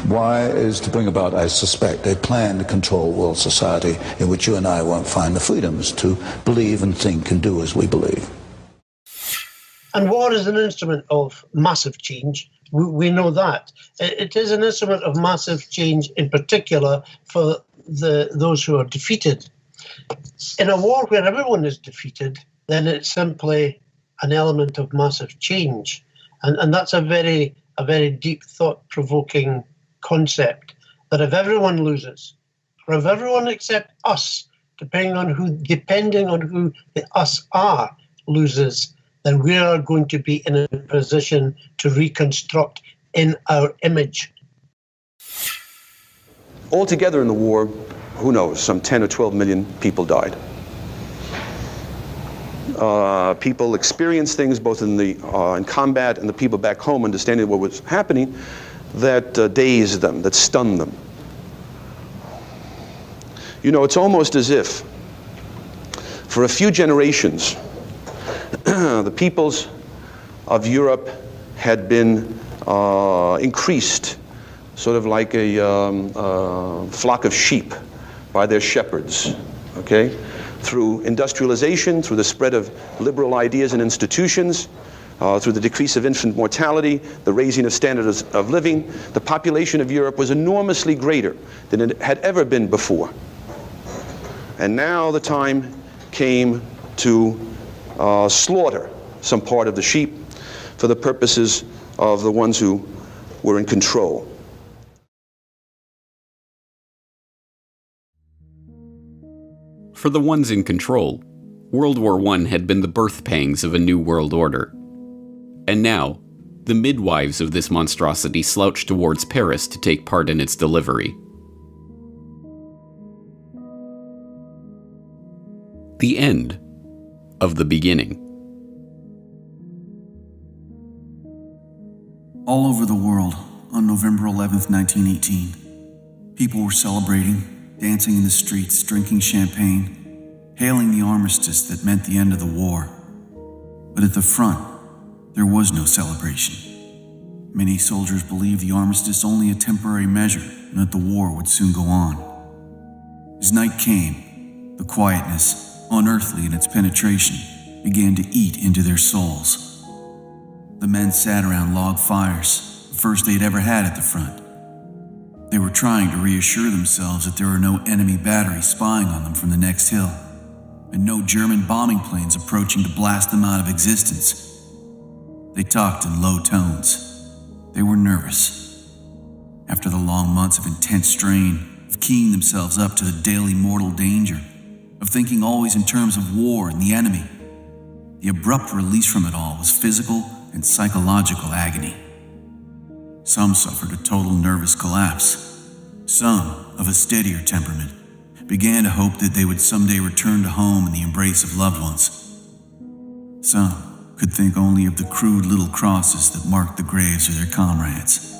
Why is to bring about, I suspect, a plan to control world society in which you and I won't find the freedoms to believe and think and do as we believe. And war is an instrument of massive change. We know that. It is an instrument of massive change, in particular for those who are defeated. In a war where everyone is defeated, then it's simply an element of massive change. And that's a very deep, thought-provoking concept, that if everyone loses, or if everyone except us, depending on who the us are, loses, then we are going to be in a position to reconstruct in our image. Altogether in the war, who knows, some 10 or 12 million people died. People experienced things both in combat and the people back home understanding what was happening that dazed them, that stunned them. You know, it's almost as if for a few generations the peoples of Europe had been increased, sort of like a flock of sheep by their shepherds, okay? Through industrialization, through the spread of liberal ideas and institutions, through the decrease of infant mortality, the raising of standards of living, the population of Europe was enormously greater than it had ever been before. And now the time came to slaughter some part of the sheep for the purposes of the ones who were in control. For the ones in control, World War I had been the birth pangs of a new world order. And now, the midwives of this monstrosity slouched towards Paris to take part in its delivery. The end of the beginning. All over the world, on November 11th, 1918, people were celebrating, dancing in the streets, drinking champagne, hailing the armistice that meant the end of the war. But at the front, there was no celebration. Many soldiers believed the armistice only a temporary measure and that the war would soon go on. As night came, the quietness, unearthly in its penetration, began to eat into their souls. The men sat around log fires, the first they'd ever had at the front. They were trying to reassure themselves that there were no enemy batteries spying on them from the next hill, and no German bombing planes approaching to blast them out of existence. They talked in low tones. They were nervous. After the long months of intense strain, of keying themselves up to the daily mortal danger, of thinking always in terms of war and the enemy, the abrupt release from it all was physical and psychological agony. Some suffered a total nervous collapse. Some, of a steadier temperament, began to hope that they would someday return to home in the embrace of loved ones. Some could think only of the crude little crosses that marked the graves of their comrades.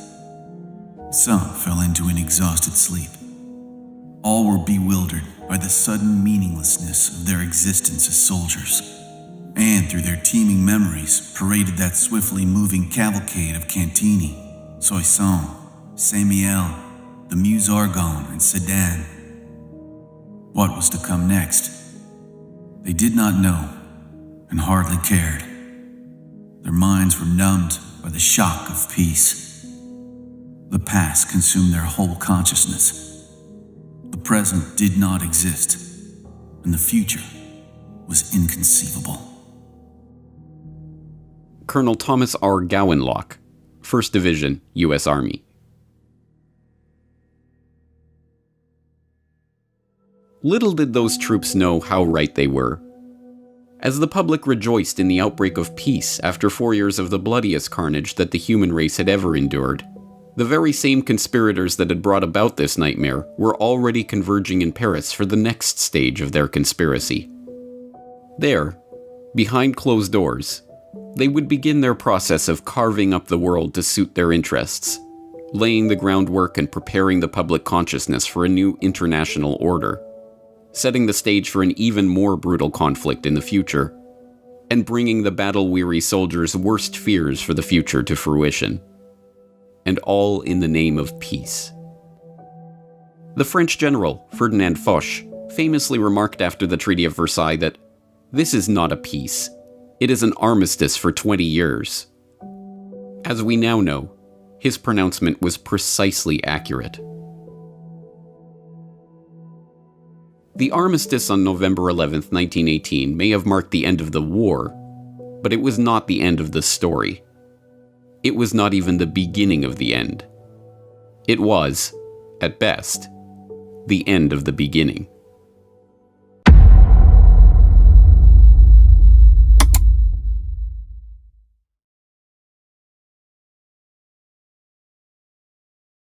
Some fell into an exhausted sleep. All were bewildered by the sudden meaninglessness of their existence as soldiers, and through their teeming memories paraded that swiftly moving cavalcade of Cantini, Soissons, Saint-Mihiel, the Meuse Argonne, and Sedan. What was to come next? They did not know, and hardly cared. Their minds were numbed by the shock of peace. The past consumed their whole consciousness. The present did not exist, and the future was inconceivable. Colonel Thomas R. Gowanlock, 1st Division, U.S. Army. Little did those troops know how right they were. As the public rejoiced in the outbreak of peace after 4 years of the bloodiest carnage that the human race had ever endured, the very same conspirators that had brought about this nightmare were already converging in Paris for the next stage of their conspiracy. There, behind closed doors, they would begin their process of carving up the world to suit their interests, laying the groundwork and preparing the public consciousness for a new international order, setting the stage for an even more brutal conflict in the future, and bringing the battle-weary soldiers' worst fears for the future to fruition. And all in the name of peace. The French general, Ferdinand Foch, famously remarked after the Treaty of Versailles that, "This is not a peace. It is an armistice for 20 years. As we now know, his pronouncement was precisely accurate. The armistice on November 11, 1918 may have marked the end of the war, but it was not the end of the story. It was not even the beginning of the end. It was, at best, the end of the beginning.